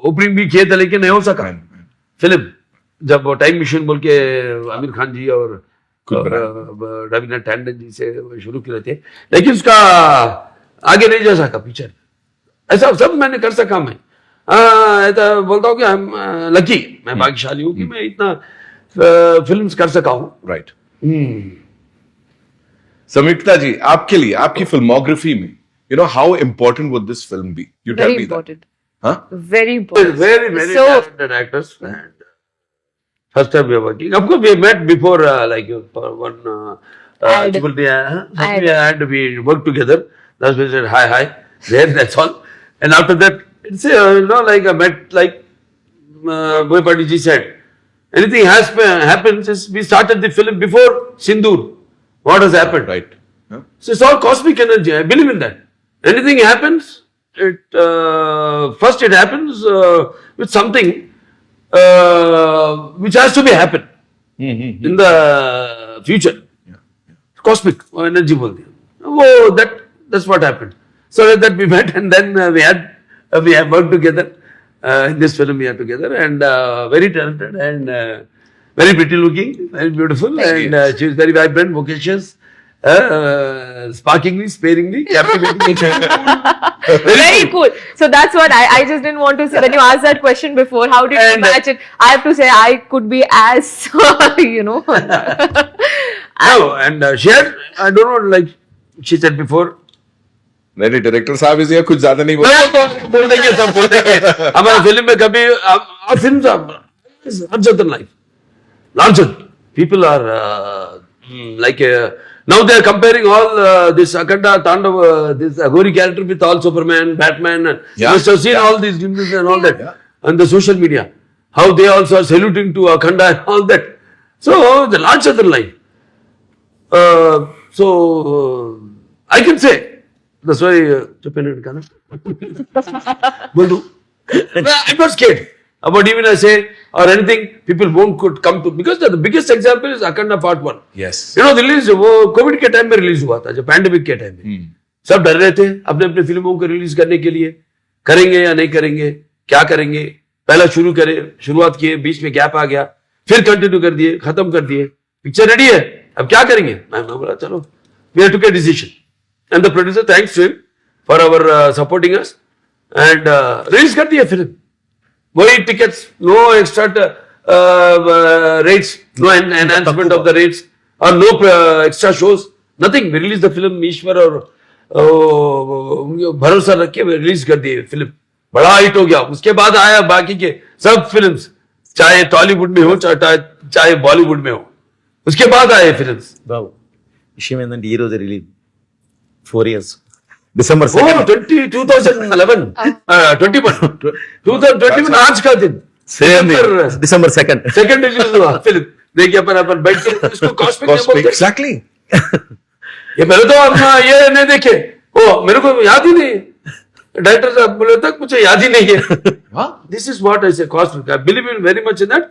ओपनिंग भी किया था, लेकिन नहीं हो सका फिल्म, जब वो टाइम मशीन बोल के आमिर खान जी और रवीना टैंडन जी से शुरू किए थे, लेकिन उसका आगे नहीं जा सका पिक्चर। ऐसा सब मैंने कर सका मैं, ऐसा बोलता हूँ कि हम लकी, मैं भाग्यशाली हूँ कि मैं इतना फिल्म्स कर सका हूँ। राइट। संयुक्ता जी, आपके लिए आपकी फिल्मोग्राफी में how important would this film be? You tell Very me important. That. Very important. Very So, talented actors. And first time we are working. Of course, we met before, like for one Ad. ad. We worked together. That's why we said hi. There, that's all. And after that, it's like I met, like Boyapati ji said, anything has happened since we started the film before Sindoor. What has happened? Right. So it's all cosmic energy. I believe in that. Anything happens, first it happens with something which has to be happen in the future. Cosmic energy बोलते हैं. Oh, that's what happened. So that we met, and then we have worked together in this film. We are together, and very talented and very pretty looking, very beautiful, and she is very vibrant, vocacious. Sparkingly, sparingly, captivating. very cool. So that's what I just didn't want to say. When you asked that question before, how did you match it? I have to say I could be as, No, and she had, I don't know, like she said before. नहीं, डायरेक्टर साहब इसे कुछ ज्यादा नहीं बोल देंगे, सब बोल देंगे। हमारे फिल्म में कभी film larger than life, larger people are like now they are comparing all this Akhanda Tandav, this Aghori character with all Superman, Batman, and you must have seen all these glimpses and all that on the social media, how they also are saluting to Akhanda and all that. So the larger than life. So I can say that's why I'm not scared about even I say or anything. People won't could come to, because the biggest example is Akhanda Part 1. Yes. Release वो कोविड के टाइम में रिलीज हुआ था, जो पैंडेमिक के टाइम में सब डर रहे थे अपने अपने फिल्मों को रिलीज करने के लिए, करेंगे या नहीं करेंगे, क्या करेंगे। पहला शुरुआत किए, बीच में गैप आ गया, फिर कंटिन्यू कर दिए, खत्म कर दिए, पिक्चर रेडी है, अब क्या करेंगे। मैं बोला चलो, we took a decision, and the producer thanks to him for our supporting us, and release कर दिया फिल्म। वही tickets, no extra rates, no enhancement of the rates, or no extra shows, nothing. We released the film, ईश्वर और भरोसा रख के रिलीज कर दिए फिल्म, बड़ा हिट हो गया। उसके बाद आया बाकी के सब फिल्म्स, चाहे टॉलीवुड में हो चाहे बॉलीवुड में हो, उसके बाद आए फिल्म्स। బాబు విషయం ఏంటంటే ఈ రోజు రిలీజ్ 4 years December 2nd 2011 2021 आज का दिन, December 2nd सेकंड रिलीज हुआ फिल्म। देखिए अपन बैठ के इसको कॉस्मिक नहीं बोलते। एग्जैक्टली। ये पहले तो अपना ये नहीं देखे, ओ मेरे को याद ही नहीं, डायरेक्टर साहब बोले तक मुझे याद ही नहीं है। This is what I say cosmic, I believe in very much in that,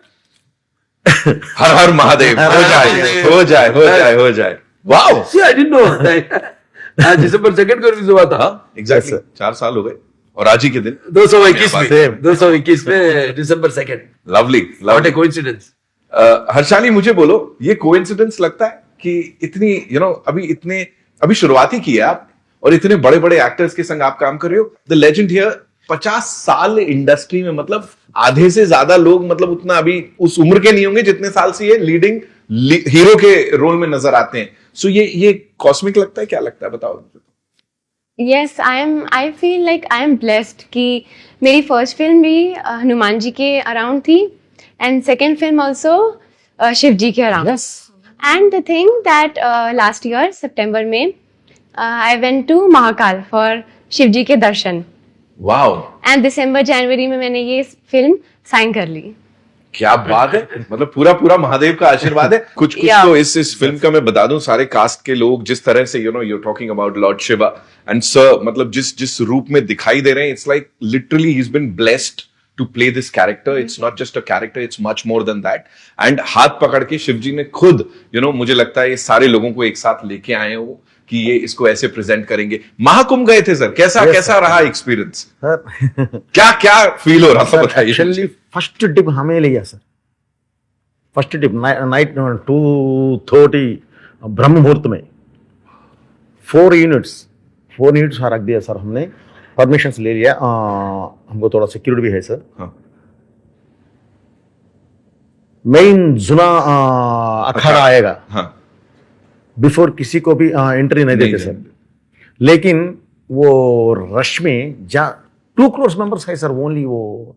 हर हर महादेव, हो जाए हो जाए हो जाए हो जाए। Wow, See, I didn't know. हाँ, दिसंबर 2 को रिलीज हुआ था। एग्जैक्टली 4 साल हो गए और आज ही के दिन 221 Same. में, 221 में दिसंबर 2। Lovely What a coincidence. Harshali, मुझे बोलो, ये कोइंसिडेंस लगता है कि इतनी अभी शुरुआत ही की है आप और इतने बड़े बड़े एक्टर्स के संग आप काम कर रहे हो। द लेजेंड हियर 50 साल इंडस्ट्री में, मतलब आधे से ज्यादा लोग मतलब उतना अभी उस उम्र के नहीं होंगे जितने साल से ये लीडिंग हीरो के रोल में नजर आते हैं। सो ये कॉस्मिक लगता है, क्या लगता है, बताओ। Yes, I feel like I am blessed कि मेरी फर्स्ट फिल्म भी हनुमान जी के अराउंड थी and second film also Shiv ji के around. And the thing that last year सितंबर में I went to Mahakal for Shiv ji के दर्शन वाओ, एंड दिसंबर जनवरी में मैंने ये फिल्म साइन कर ली। क्या बात है, मतलब पूरा पूरा महादेव का आशीर्वाद है। कुछ Yeah. तो इस फिल्म का मैं बता दूं, सारे कास्ट के लोग जिस तरह से you're talking about lord Shiva and sir, मतलब जिस रूप में दिखाई दे रहे हैं, it's like literally he is been blessed to play this character. It's not just a character, it's much more than that. And हाथ पकड़ के शिव जी ने खुद मुझे लगता है ये सारे लोगों को एक साथ लेके आए हो कि ये इसको ऐसे प्रेजेंट करेंगे। महाकुंभ गए थे सर, कैसा रहा एक्सपीरियंस? सर क्या फील हो रहा था, बताइए। एक्चुअली फर्स्ट ट्रिप हमें लिया सर, फर्स्ट ट्रिप नाइट 2:30 ब्रह्म मुहूर्त में 4 यूनिट्स रख दिया सर हमने, परमिशन ले लिया। हमको थोड़ा सिक्योरिटी भी है सर। हाँ। मेन जुना अखाड़ा आएगा, हाँ, बिफोर किसी को भी एंट्री नहीं देते सर। लेकिन वो रश में 2 करोड़ मेंबर्स है सर, ओनली वो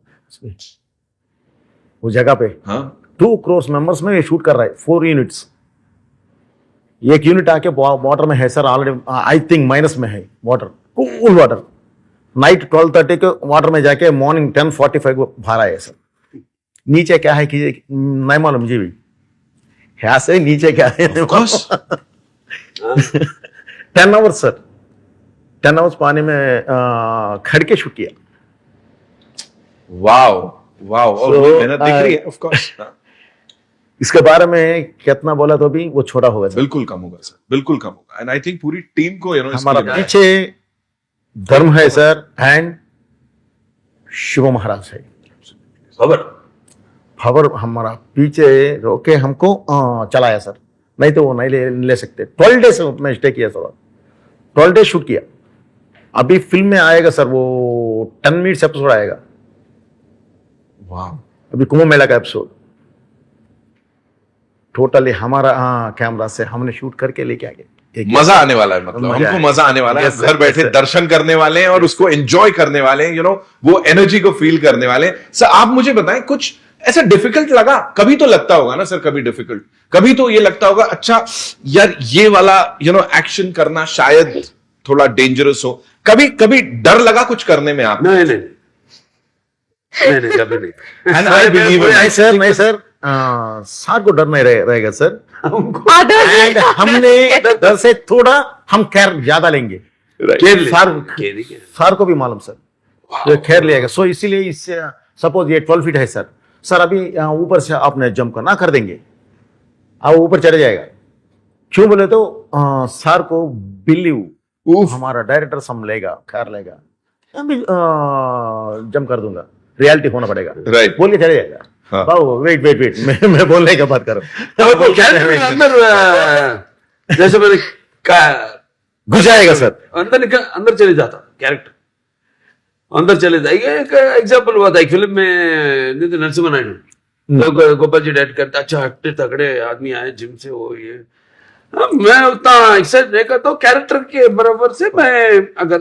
जगह पे हाँ। 2 करोड़ मेंबर्स में ये शूट कर रहा है। 4 यूनिट्स, एक यूनिट आके वाटर में है sir already, I think minus में है वाटर, कूल वाटर। नाइट 12:30 के वाटर में जाके मॉर्निंग 10:45 को बाहर आए सर। नीचे क्या है कि नहीं मालूम मुझे भी, यहाँ से नीचे क्या है। 10 आवर्स सर, 10 आवर्स पानी में खड़ के शूट किया। वाओ वाओ, और So, मेहनत दिख रही है ऑफ कोर्स। इसके बारे में कितना बोला तो भी वो छोटा होगा सर। बिल्कुल कम होगा सर, बिल्कुल कम होगा। एंड आई थिंक पूरी टीम को हमारा पीछे धर्म है सर एंड शिव महाराज है। खबर हमारा पीछे रोके हमको चलाया सर, नहीं तो वो नहीं ले सकते। 12 डेज मैं स्टे किया सर, 12 डेज शूट किया। अभी फिल्म में आएगा सर वो 10 मिनट्स एपिसोड आएगा। वाह, अभी कुंभ मेला का एपिसोड टोटली हमारा कैमरा से हमने शूट करके लेके आ गए। मजा आने वाला है, मतलब हमको मजा आने वाला है। Yes, घर बैठे yes, दर्शन करने वाले हैं और उसको एंजॉय करने वाले हैं, वो एनर्जी को फील करने वाले हैं। सर आप मुझे बताएं, कुछ ऐसा डिफिकल्ट लगा? कभी तो लगता होगा ना सर, कभी डिफिकल्ट, कभी तो ये लगता होगा अच्छा यार ये वाला एक्शन करना शायद थोड़ा डेंजरस हो। कभी डर लगा कुछ करने में आप? नहीं, कभी नहीं। And I believe in नहीं सर, नहीं सर, सार को डर नहीं रहेगा सर। Others- हमने डर से थोड़ा हम खैर ज्यादा लेंगे। केयर ले, सार केयर ही केयर। सार को भी मालूम सर, तो खैर लिएगा। सो इसीलिए इससे सपोज ये 12 फीट है सर, अभी ऊपर से आपने जंप करना कर देंगे, आप ऊपर चढ़ जाएगा। क्यों बोले तो सार को बिलीव हमारा डायरेक्टर संभलेगा, खैर लेगा, अभी जंप कर दूंगा, रियलिटी होना पड़ेगा। Right. बोल के चले जाएगा। हाँ। वेट मैं बोलने का बात करो। वो कैरेक्टर के अंदर जैसे मैंने कहा, घुस जाएगा सर। अंदर चले जाता कैरेक्टर, अंदर चले जाएगा। एक एग्जाम्पल हुआ था एक फिल्म में, नितिन नरसिम्हा नायडू तो गोपाल जी डायरेक्ट करता, अच्छा हट्टे तगड़े आदमी आए जिम से, वो ये मैं उतना एक्सरसाइज नहीं करता हूँ कैरेक्टर के बराबर से। मैं अगर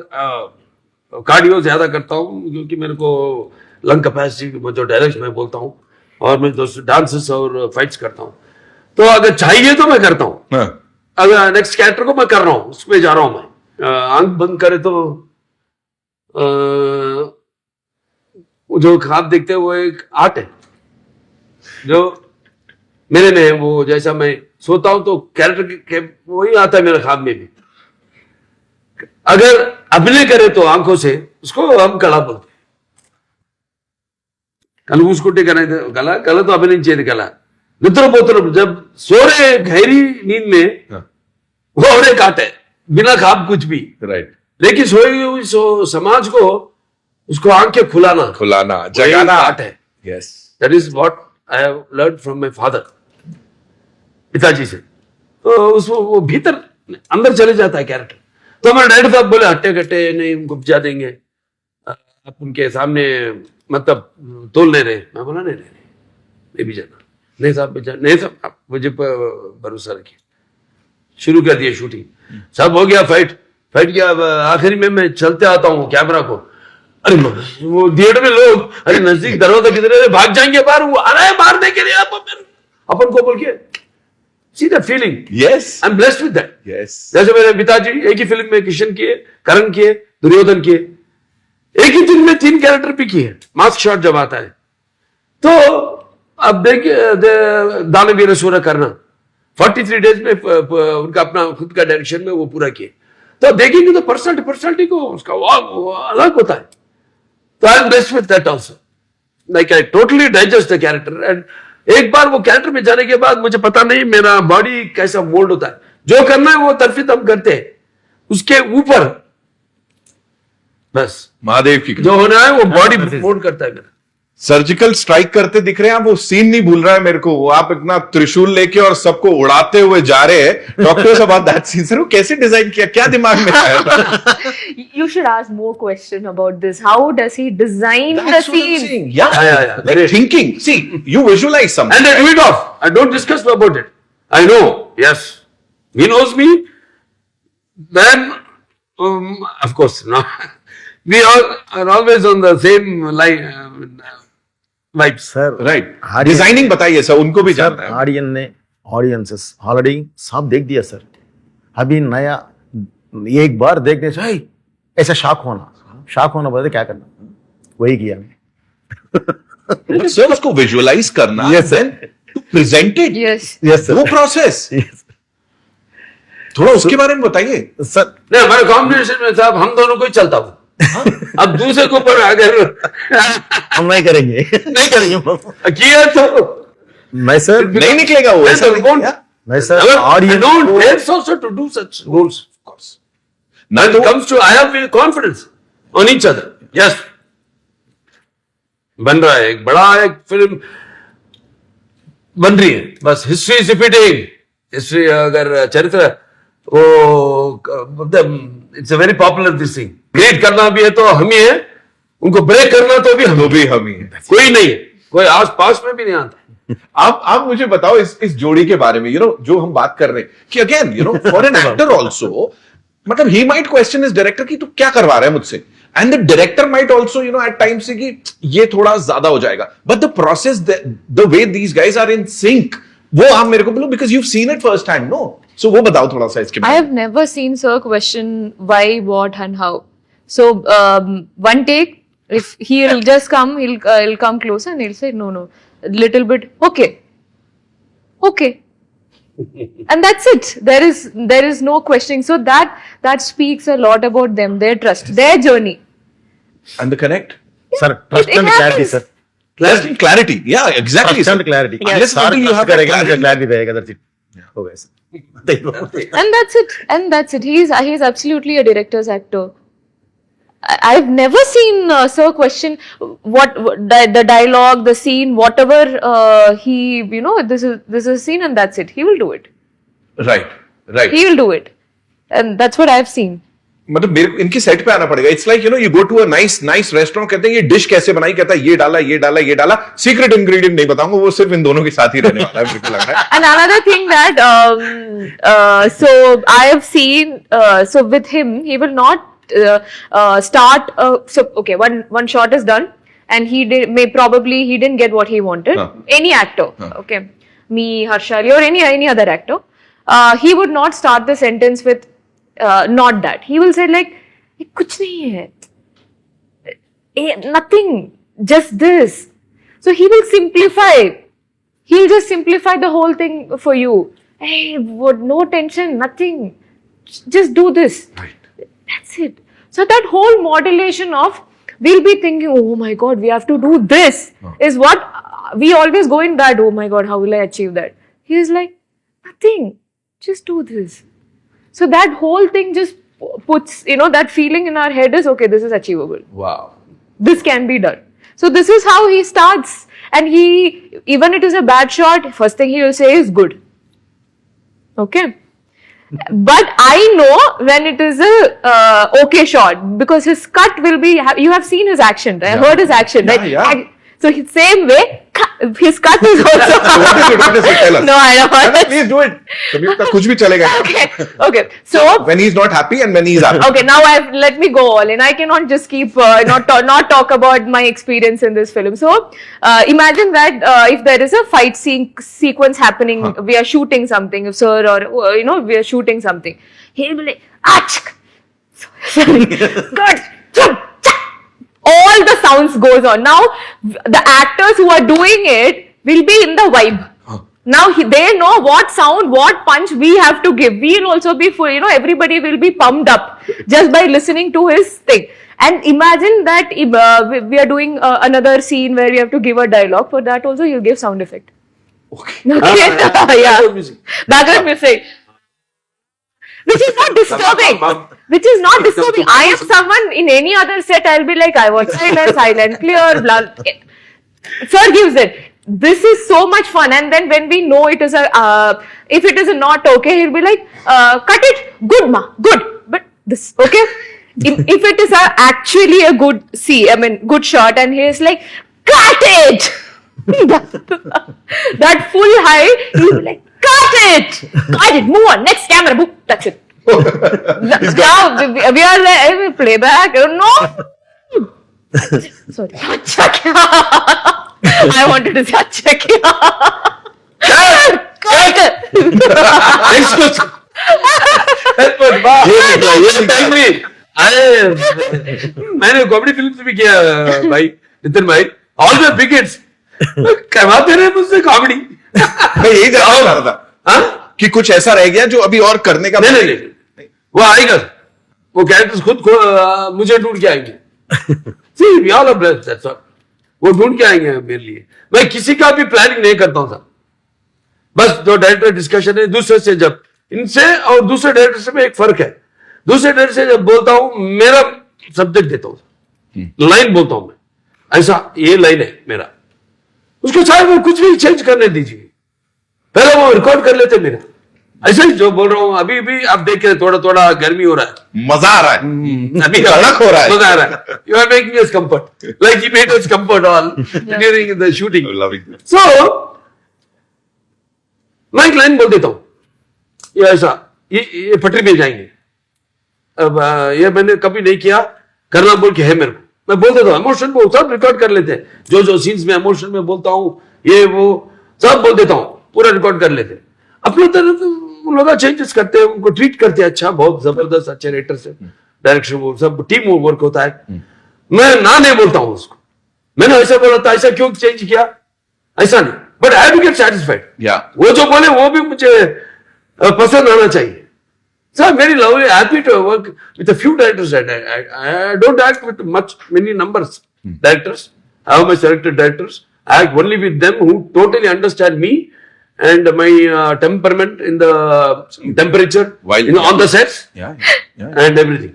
कार्डियो ज्यादा करता हूँ क्योंकि मेरे को लंग कैपेसिटी जो डायरेक्ट मैं बोलता हूँ, और मैं डांसेस और फाइट्स करता हूँ, तो अगर चाहिए तो मैं करता हूँ। हाँ। अगर नेक्स्ट कैरेक्टर को मैं कर रहा हूँ, उसमें जा रहा हूँ मैं, आंख बंद करे तो जो ख्वाब देखते हैं वो एक आर्ट है जो मेरे में है। वो जैसा मैं सोता हूं तो कैरेक्टर के वही आता है मेरे ख्वाब में भी। अगर अभिनय करे तो आंखों से, उसको हम कला बोलते हैं। कल उसको गला तो अभिनय चाहिए कला, निद्रपोत्र जब सो रहे गहरी नींद में हाँ। वो और एक आर्ट है, बिना खाब कुछ भी, राइट, लेकिन सोई हुई समाज को उसको आंखें खुलाना जगाना आर्ट है. Yes, that is what I have learn from my father, पिताजी से. तो उसको वो भीतर अंदर चले जाता है कैरेक्टर. तो हमारे डैडी साहब बोले हट्टे कट्टे नहीं उनको उपजा देंगे, आप उनके सामने मतलब तोल ले रहे. मैं बोला नहीं भी जाना. नहीं साहब आप मुझे भरोसा रखिए. शुरू कर दिया शूटिंग. सब हो गया, फाइट किया. आखिरी में मैं चलते आता हूँ कैमरा को, अरे वो थिएटर में लोग अरे नजदीक दरवाजा किधर है, भाग जाएंगे बाहर, वो आ रहा है मारने के लिए. अपन को बोल के see the feeling. Yes, I am blessed with that. Yes. जैसे मेरे पिताजी एक ही फिल्म में किशन किए, करण किए, दुर्योधन किए, एक ही दिन में 3 कैरेक्टर भी किए. मास्क शॉट जब आता है तो अब देखिए दानवीर सूर्य करना 43 डेज में उनका अपना खुद का डायरेक्शन में वो पूरा किए. तो देखेंगे तो पर्सनालिटी को उसका वो अलग होता है. तो आई am blessed with that also. Like I totally digest the character. And एक बार वो कैरेक्टर में जाने के बाद मुझे पता नहीं मेरा बॉडी कैसा मोल्ड होता है. जो करना है वो तरफित हम करते हैं, उसके ऊपर बस महादेव की जो होना है वो बॉडी मोल्ड करता है मेरा. सर्जिकल स्ट्राइक करते दिख रहे हैं आप, वो सीन नहीं भूल रहा है मेरे को. वो आप इतना त्रिशूल लेके और सबको उड़ाते हुए जा रहे हैं. Talk about that scene. Sir वो कैसे डिजाइन किया, क्या दिमाग में आया था? You should ask more question about this. How does he design the That's what I'm scene? saying. Yeah. Yeah. Like Great. thinking. See, you visualize something. And I do it off. I don't discuss about it. I know. Yes. He knows me. Then, of course, no. We all are always on the same line. Vibes. Sir Right. Audience- designing बताइए सर, उनको भी सर जानना है. ऑडियंसेस ऑलरेडी सब देख दिया सर. अभी नया एक बार देखने से "हे, ऐसा शॉक होना बोलते क्या करना, वही किया मैं. सर उसको विजुअलाइज करना, Yes, sir. then to present it. Yes. Yes वो प्रोसेस थोड़ा उसके बारे में बताइए. सर नहीं, हमारे कॉम्बिनेशन में साहब हम दोनों को ही चलता हूँ. अब दूसरे के ऊपर अगर हम नहीं करेंगे किया तो मैं सर नहीं निकलेगा वो, ऐसा नहीं won't. क्या? मैं sir I audience don't dare also to do such roles, of course. ना When तो it comes to, I have confidence on each other. Yes. बन रहा है एक बड़ा एक फिल्म बन रही है, बस हिस्ट्री इज रिपीटिंग. हिस्ट्री अगर चरित्र वो it's a very popular this thing. Create करना भी है तो हम ही है, उनको ब्रेक करना तो भी हम ही है. कोई नहीं है, कोई आस पास में भी नहीं आता. आप मुझे बताओ इस जोड़ी के बारे में, जो हम बात कर रहे हैं कि again for an actor also, मतलब he might question is director की तू क्या करवा रहा है मुझसे, and the director might also at times say कि ये थोड़ा ज्यादा हो जाएगा. But the process, the way these guys are in sync, वो आप मेरे को बोलो, because you seen it first time. No, so वो बताओ थोड़ा सा इसके I बारे में. have never seen Sir question why, what, and how. So one take, if he'll just come, he'll come closer and he'll say no, little bit, okay, and that's it. There is no questioning. So that speaks a lot about them, their trust, their journey. And the connect? Sir trust It and clarity happens. Sir. Clarity. Yeah, exactly. Trust and clarity. Unless until you have that clarity. Clarity रहेगा दैट्स इट. हो गया sir. And that's it. He's absolutely a director's actor. I've never seen Sir question what the dialogue, the scene, whatever he, this is a scene and that's it. He will do it. Right. He will do it, and that's what I've seen. मतलब मेरे को इनके सेट पे आना पड़ेगा. It's like you go to a nice restaurant, कहते हैं ये डिश कैसे बनाई, कहता है ये डाला. सीक्रेट इंग्रेडिएंट नहीं बताऊंगा, वो सिर्फ इन दोनों के साथ ही रहने वाला है, मेरे को लग रहा है. And another thing that so I have seen, so with him he will not start. So okay, one shot is done, and he didn't get what he wanted. Any actor, okay, me, Harshali, or any other actor, he would not start the sentence with not that. He will say like, कुछ नहीं है, nothing, just this. So he will simplify. He'll just simplify the whole thing for you. Hey, no tension, nothing. Just do this. Right. That's it. So that whole modulation of we'll be thinking, oh my God, we have to do this. Is what we always go in that, oh my God, how will I achieve that? He is like, nothing, just do this. So that whole thing just puts, that feeling in our head is, okay, this is achievable. Wow. This can be done. So this is how he starts. And even it is a bad shot, first thing he will say is good. Okay. But I know when it is a okay shot, because his cut will be, you have seen his action, right? Heard his action, Yeah, right? yeah. So same way, his cut is also. What is it? Tell us. No, I don't want. Please do it. Samyukta, कुछ भी चलेगा. Okay. So When he's not happy and when he's happy. okay, now let me go all in. I cannot just keep not talk about my experience in this film. So imagine that if there is a fight sequence happening, we are shooting something, if sir or we are shooting something, he'll be like, achk, sorry, good, chum, cha. All the sounds goes on. Now the actors who are doing it will be in the vibe. Now they know what sound, what punch we have to give. We will also be full, everybody will be pumped up just by listening to his thing. And imagine that we are doing another scene where we have to give a dialogue. For that also you'll give sound effect. Okay. Yeah. Background music. Which is not disturbing. Which is not disturbing. I am someone in any other set, I'll be like, I want silent, clear, blah. Sir gives it. This is so much fun, and then when we know it is if it is not okay, he'll be like, cut it, good ma, good, but this, okay? If it is actually a good good shot, and he is like, cut it! that full high, he'll be like, cut it, move on, next camera, boom, that's it. Now, we are like, playback, no. Sorry. I wanted to say अच्छा किया. Next question. मैंने कॉमेडी फिल्म भी किया भाई नितिन भाई. ऑल द बिगेट्स करवाते रहे मुझसे कॉमेडी. मैं यही जानना चाह रहा था कि कुछ ऐसा रह गया जो अभी और करने का. नहीं वो आएगा. वो कैरेक्टर्स खुद मुझे ढूंढ के आएंगे. See, we all are blessed, that's all. वो ढूंढ के आएंगे मेरे लिए. मैं किसी का भी प्लानिंग नहीं करता हूं साहब. बस जो डायरेक्टर डिस्कशन है दूसरे से, जब इनसे और दूसरे डायरेक्टर से में एक फर्क है. दूसरे डायरेक्टर से जब बोलता हूं मेरा सब्जेक्ट देता हूं, लाइन बोलता हूं मैं, ऐसा ये लाइन है मेरा, उसको चाहे वो कुछ भी चेंज करने दीजिए, पहले वो रिकॉर्ड कर लेते मेरा. ऐसा ही जो बोल रहा हूं अभी भी आप देख रहे, थोड़ा थोड़ा गर्मी हो रहा है, मजा आ रहा है, अभी कड़क हो रहा है, मजा आ रहा है. You are making us comfort like you made us comfort all during the shooting. So मैं एक लाइन बोल देता हूं, ये ऐसा, ये पटरी पे जाएंगे. अब ये मैंने कभी नहीं किया, करना बोल के है मेरे को, मैं बोल देता हूं. इमोशन वो सब रिकॉर्ड कर लेते हैं, जो सीन्स में इमोशन में बोलता हूं, ये वो सब बोल देता हूं, पूरा रिकॉर्ड कर लेते हैं. अपने तरफ लोग चेंजेस करते हैं, उनको ट्रीट करते हैं अच्छा, बहुत जबरदस्त अच्छे राइटर से, डायरेक्शन वो सब टीम वर्क होता है. मैं ना नहीं बोलता हूं उसको, मैंने ऐसा बोला था, ऐसा क्यों चेंज किया, ऐसा नहीं, but I have to get satisfied. वो जो बोले वो भी मुझे पसंद आना चाहिए. So I'm very lovely, happy to work with a few directors. I don't act with many numbers directors. I have my selected directors. I act only with them who totally understand me and my temperament in the temperature, on the sets and everything.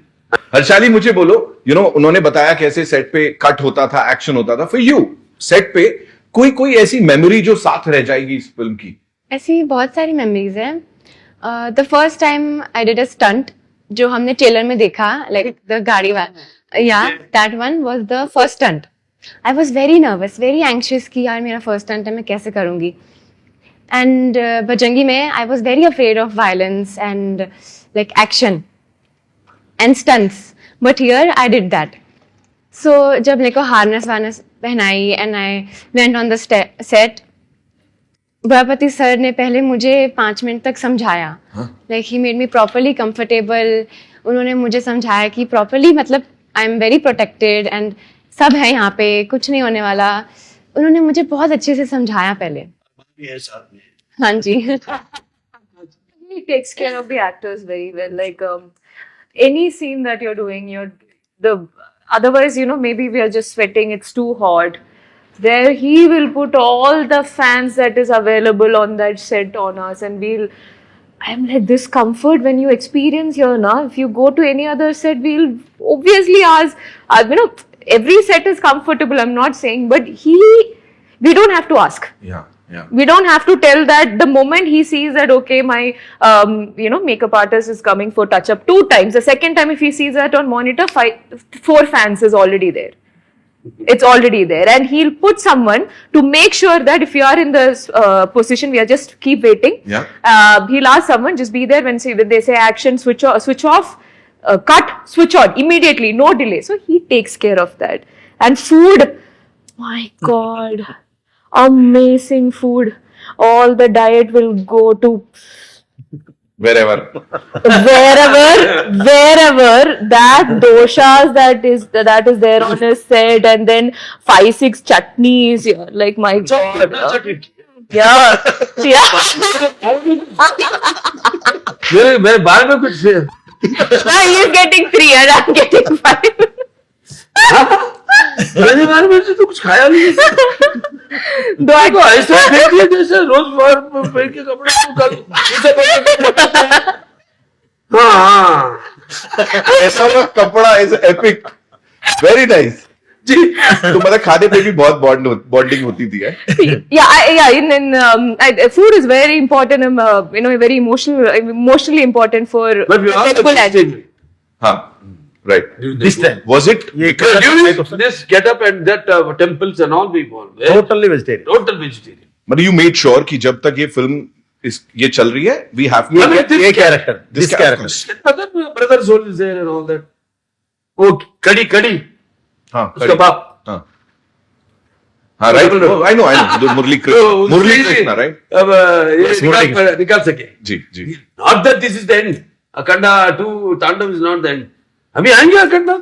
Harshali मुझे बोलो, उन्होंने बताया कैसे सेट पे कट होता था, एक्शन होता था. फॉर यू सेट पे कोई ऐसी मेमोरी जो साथ रह जाएगी इस फिल्म की? ऐसी बहुत सारी मेमोरीज हैं. The first time I did a stunt जो हमने ट्रेलर में देखा, लाइक द गाड़ी वाला, या that one was the first stunt. I was very nervous, very anxious कि यार मेरा फर्स्ट स्टंट है, मैं कैसे करूंगी. एंड बजरंगी में I was very afraid of violence and like action and stunts, but here I did that. So जब मेरे को हार्नेस वार्नेस पहनाई and I went on the set, बरापति सर ने पहले मुझे 5 मिनट तक समझाया, like he made me properly comfortable. उन्होंने मुझे समझाया कि प्रॉपरली, मतलब I am very protected and सब है यहाँ पे, कुछ नहीं होने वाला. उन्होंने मुझे बहुत अच्छे से समझाया पहले. हाँ जी. He takes care of the actors very well. Like any scene that you're doing, otherwise, you know, maybe we are just sweating, it's too hot. There he will put all the fans that is available on that set on us, and I'm like, this comfort when you experience here now, if you go to any other set, we'll obviously ask, you know, every set is comfortable, I'm not saying, but we don't have to ask. Yeah. We don't have to tell that the moment he sees that, okay, my, you know, makeup artist is coming for touch up 2 times. The second time, if he sees that on monitor, 4 fans is already there. It's already there. And he'll put someone to make sure that if you are in this position, we are just keep waiting. Yeah. He'll ask someone, just be there when they say action, switch off, cut, switch on immediately, no delay. So he takes care of that. And food, my God. Amazing food. All the diet will go to Wherever that doshas that is there on his set, and then 5-6 chutneys. Yeah, like my God. Yeah. मेरे बारे में कुछ Now he is getting 3 and I'm getting 5. मेरे बारे में से तो कुछ खाया नहीं But ऐसे फेंक दिया जैसे रोज पहन के कपड़े को कल हाँ ऐसा वाला कपड़ा इज एपिक, वेरी नाइस जी। तो मतलब खाने पे भी बहुत बॉन्डिंग होती थी food is very important, you know, very emotionally important for Telugu language. हाँ, right. This time. Was it? this get up and that temples and all people Totally vegetarian. total vegetarian. मतलब you made sure कि जब तक ये फिल्म ये चल रही है, we have to ये character. this character. Other brother soul is there and all that. वो कड़ी हाँ, उसका बाप हाँ, right. Oh, I know. Murali Krishna, right? अब ये निकाल सके जी. Not that this is the end. Akhanda 2 Tandav is not the end. अभी आएंगे अखंडा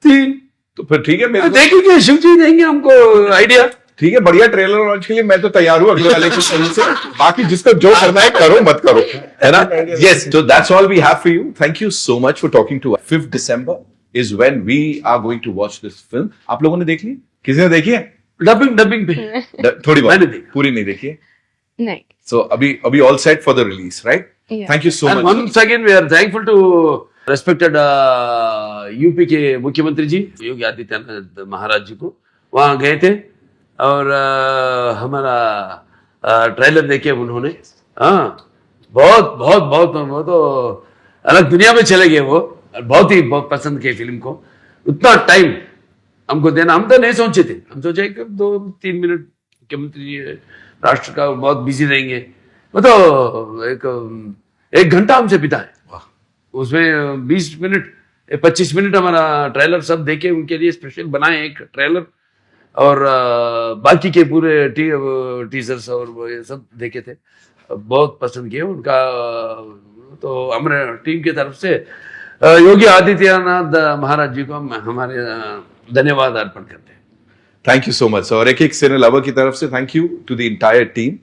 3 तो फिर ठीक है, मेरे को देखेंगे शिव जी देंगे हमको आइडिया। ठीक है, बढ़िया ट्रेलर लॉन्च के लिए मैं तो तैयार हूँ अगले वाले कुछ समय से। बाकी जिसको जो करना है करो, मत करो, है ना? Yes, so that's all we have for you. Thank you so much for talking to us. 5th December is when we are going to watch this film. आप लोगों ने देख ली? किसी ने देखी है? डबिंग पे थोड़ी मैंने बहुत, देखी। पूरी नहीं देखी है। नहीं. So अभी all set for the release, right? Yeah. Thank you so And much. once again we are thankful to respected UP के मुख्यमंत्री जी योगी आदित्यनाथ महाराज जी को। वहाँ गए थे और हमारा ट्रेलर देखे उन्होंने। हाँ, बहुत वो तो अलग दुनिया में चले गए वो। बहुत पसंद किए फिल्म को। उतना टाइम हमको देना, हम तो नहीं सोचे थे। हम सोचे कि 2-3 मिनट मुख्यमंत्री जी राष्ट्र का बहुत बिजी रहेंगे, वो तो 1 घंटा हमसे बिताए। उसमें 20 मिनट 25 मिनट हमारा ट्रेलर सब देखे, उनके लिए स्पेशल बनाए एक ट्रेलर, और बाकी के पूरे टीजर्स और वो ये सब देखे थे। बहुत पसंद किए उनका। तो हमारे टीम की तरफ से योगी आदित्यनाथ महाराज जी को हम हमारे धन्यवाद अर्पण करते हैं। Thank you so much. और एक सिने लवर की तरफ से thank you to the entire team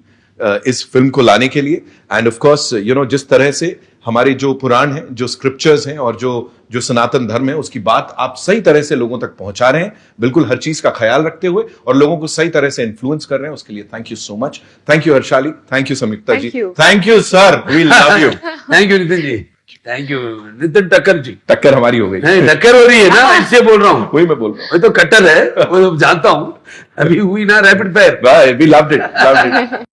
इस फिल्म को लाने के लिए। And of course you know, जिस तरह से हमारे जो पुराण हैं, जो स्क्रिप्चर्स हैं और जो सनातन धर्म है, उसकी बात आप सही तरह से लोगों तक पहुंचा रहे हैं, बिल्कुल हर चीज का ख्याल रखते हुए, और लोगों को सही तरह से इन्फ्लुएंस कर रहे हैं। उसके लिए thank you so much. Thank you Harshali, thank you Sanyukta ji, thank you sir, we love you. Thank you Nitin ji, thank you Nitin Thakkar ji. टक्कर हमारी हो गई। नहीं, टक्कर हो रही है ना, इससे बोल रहा हूँ। वही मैं बोल रहा हूँ। वो तो कट्टर है, वो जानता हूँ। अभी हुई ना rapid fire. We loved it.